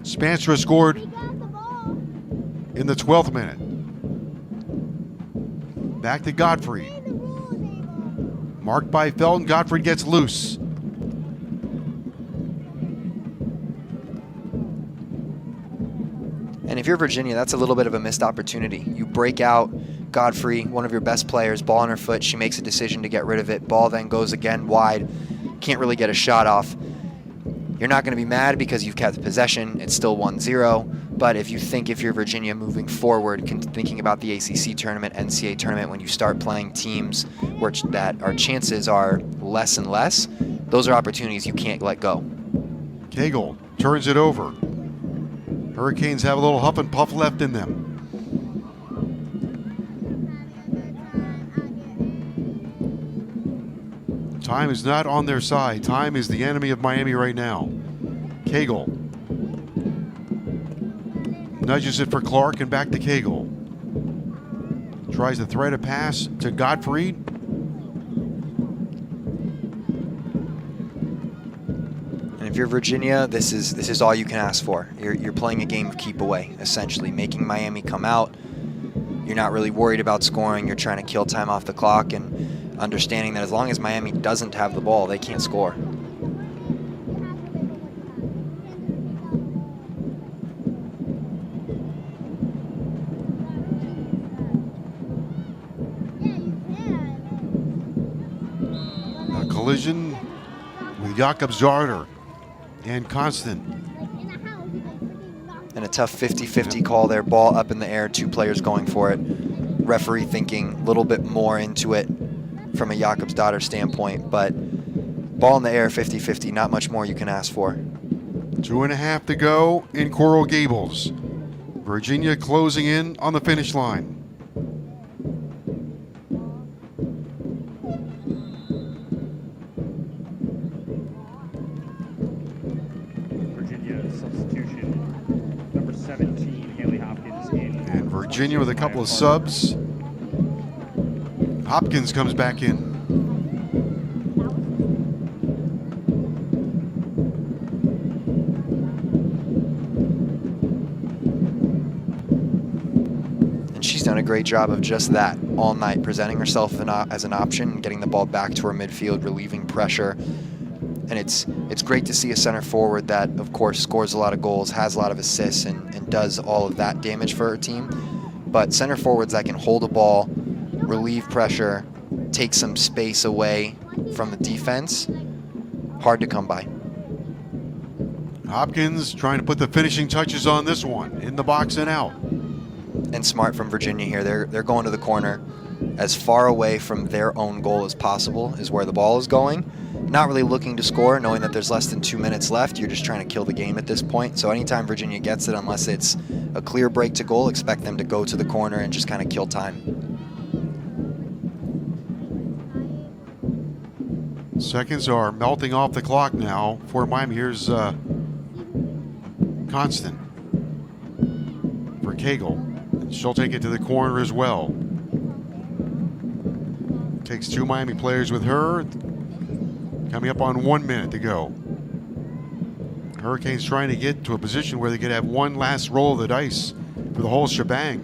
Spaanstra scored in the 12th minute. Back to Gottfried. Marked by Felton. Gottfried gets loose. And if you're Virginia, that's a little bit of a missed opportunity. You break out Godfrey, one of your best players, ball on her foot. She makes a decision to get rid of it. Ball then goes again wide. Can't really get a shot off. You're not going to be mad because you've kept possession. It's still 1-0. But if you're Virginia moving forward, thinking about the ACC tournament, NCAA tournament, when you start playing teams that our chances are less and less, those are opportunities you can't let go. Cagle turns it over. Hurricanes have a little huff and puff left in them. Time is not on their side. Time is the enemy of Miami right now. Cagle nudges it for Clark and back to Cagle. Tries to thread a pass to Gottfried. And if you're Virginia, this is all you can ask for. You're playing a game of keep away, essentially, making Miami come out. You're not really worried about scoring. You're trying to kill time off the clock and understanding that as long as Miami doesn't have the ball, they can't score. A collision with Jakob Zarder and Constant. And a tough 50-50 call there. Ball up in the air, 2 players going for it. Referee thinking a little bit more into it from a Jakobsdottir standpoint, but ball in the air, 50-50, not much more you can ask for. 2.5 to go in Coral Gables. Virginia closing in on the finish line. Number 17, Haley Hopkins in. And Virginia with a couple of subs. Hopkins comes back in. And she's done a great job of just that all night, presenting herself as an option, getting the ball back to her midfield, relieving pressure. And it's great to see a center forward that, of course, scores a lot of goals, has a lot of assists, and does all of that damage for her team. But center forwards that can hold a ball, relieve pressure, take some space away from the defense, hard to come by. Hopkins trying to put the finishing touches on this one, in the box and out. And smart from Virginia here. They're going to the corner. As far away from their own goal as possible is where the ball is going. Not really looking to score, knowing that there's less than 2 minutes left. You're just trying to kill the game at this point. So anytime Virginia gets it, unless it's a clear break to goal, expect them to go to the corner and just kind of kill time. Seconds are melting off the clock now for Miami. Here's Constant for Cagle. She'll take it to the corner as well. Takes 2 Miami players with her. Coming up on 1 minute to go. Hurricanes trying to get to a position where they could have one last roll of the dice for the whole shebang.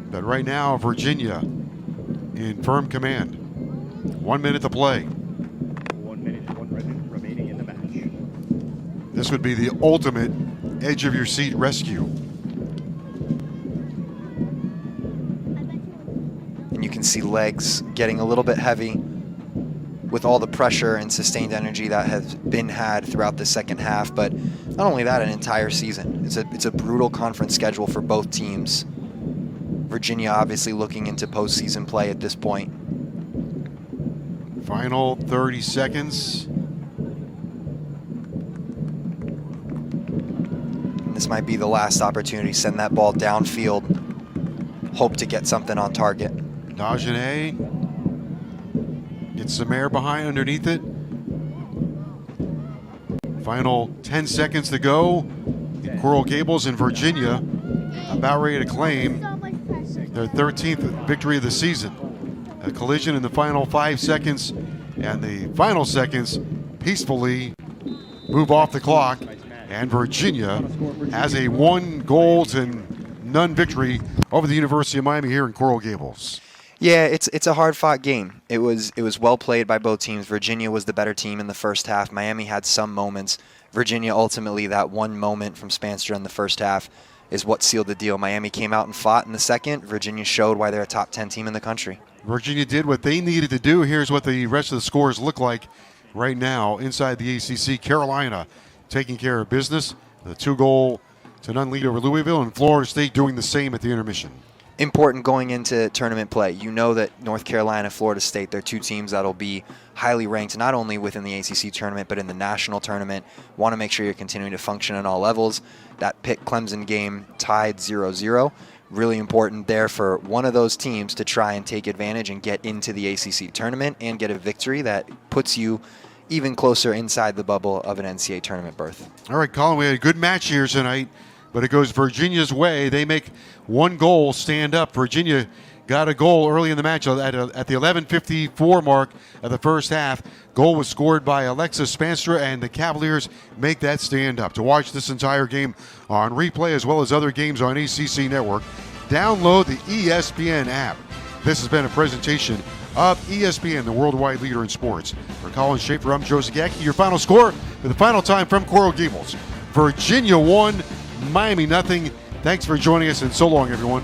But right now, Virginia in firm command. 1 minute to play. 1 minute, 1 minute remaining in the match. This would be the ultimate edge of your seat rescue. And you can see legs getting a little bit heavy with all the pressure and sustained energy that has been had throughout the second half. But not only that, an entire season. It's a brutal conference schedule for both teams. Virginia obviously looking into postseason play at this point. Final 30 seconds. And this might be the last opportunity. Send that ball downfield. Hope to get something on target. Dagenet gets some air behind underneath it. Final 10 seconds to go. Coral Gables and Virginia about ready to claim So much pressure. their 13th victory of the season. A collision in the final 5 seconds, and the final seconds peacefully move off the clock, and Virginia has a 1-goal-to-none victory over the University of Miami here in Coral Gables. Yeah, it's a hard-fought game. It was well played by both teams. Virginia was the better team in the first half. Miami had some moments. Virginia ultimately, that one moment from Spaanstra in the first half is what sealed the deal. Miami came out and fought in the second. Virginia showed why they're a top 10 team in the country. Virginia did what they needed to do. Here's what the rest of the scores look like right now inside the ACC. Carolina taking care of business. The 2-goal-to-none lead over Louisville, and Florida State doing the same at the intermission. Important going into tournament play. You know that North Carolina, Florida State, they're two teams that'll be highly ranked, not only within the ACC tournament, but in the national tournament. Want to make sure you're continuing to function on all levels. That Pitt-Clemson game tied 0-0. Really important there for one of those teams to try and take advantage and get into the ACC tournament and get a victory that puts you even closer inside the bubble of an NCAA tournament berth. All right, Colin, we had a good match here tonight, but it goes Virginia's way. They make 1 goal stand up. Virginia got a goal early in the match at the 11:54 mark of the first half. Goal was scored by Alexis Spaanstra, and the Cavaliers make that stand up. To watch this entire game on replay as well as other games on ACC Network, download the ESPN app. This has been a presentation of ESPN, the worldwide leader in sports. For Colin Schaefer, I'm Joe Zagacki. Your final score for the final time from Coral Gables. Virginia 1, Miami nothing. Thanks for joining us, and so long, everyone.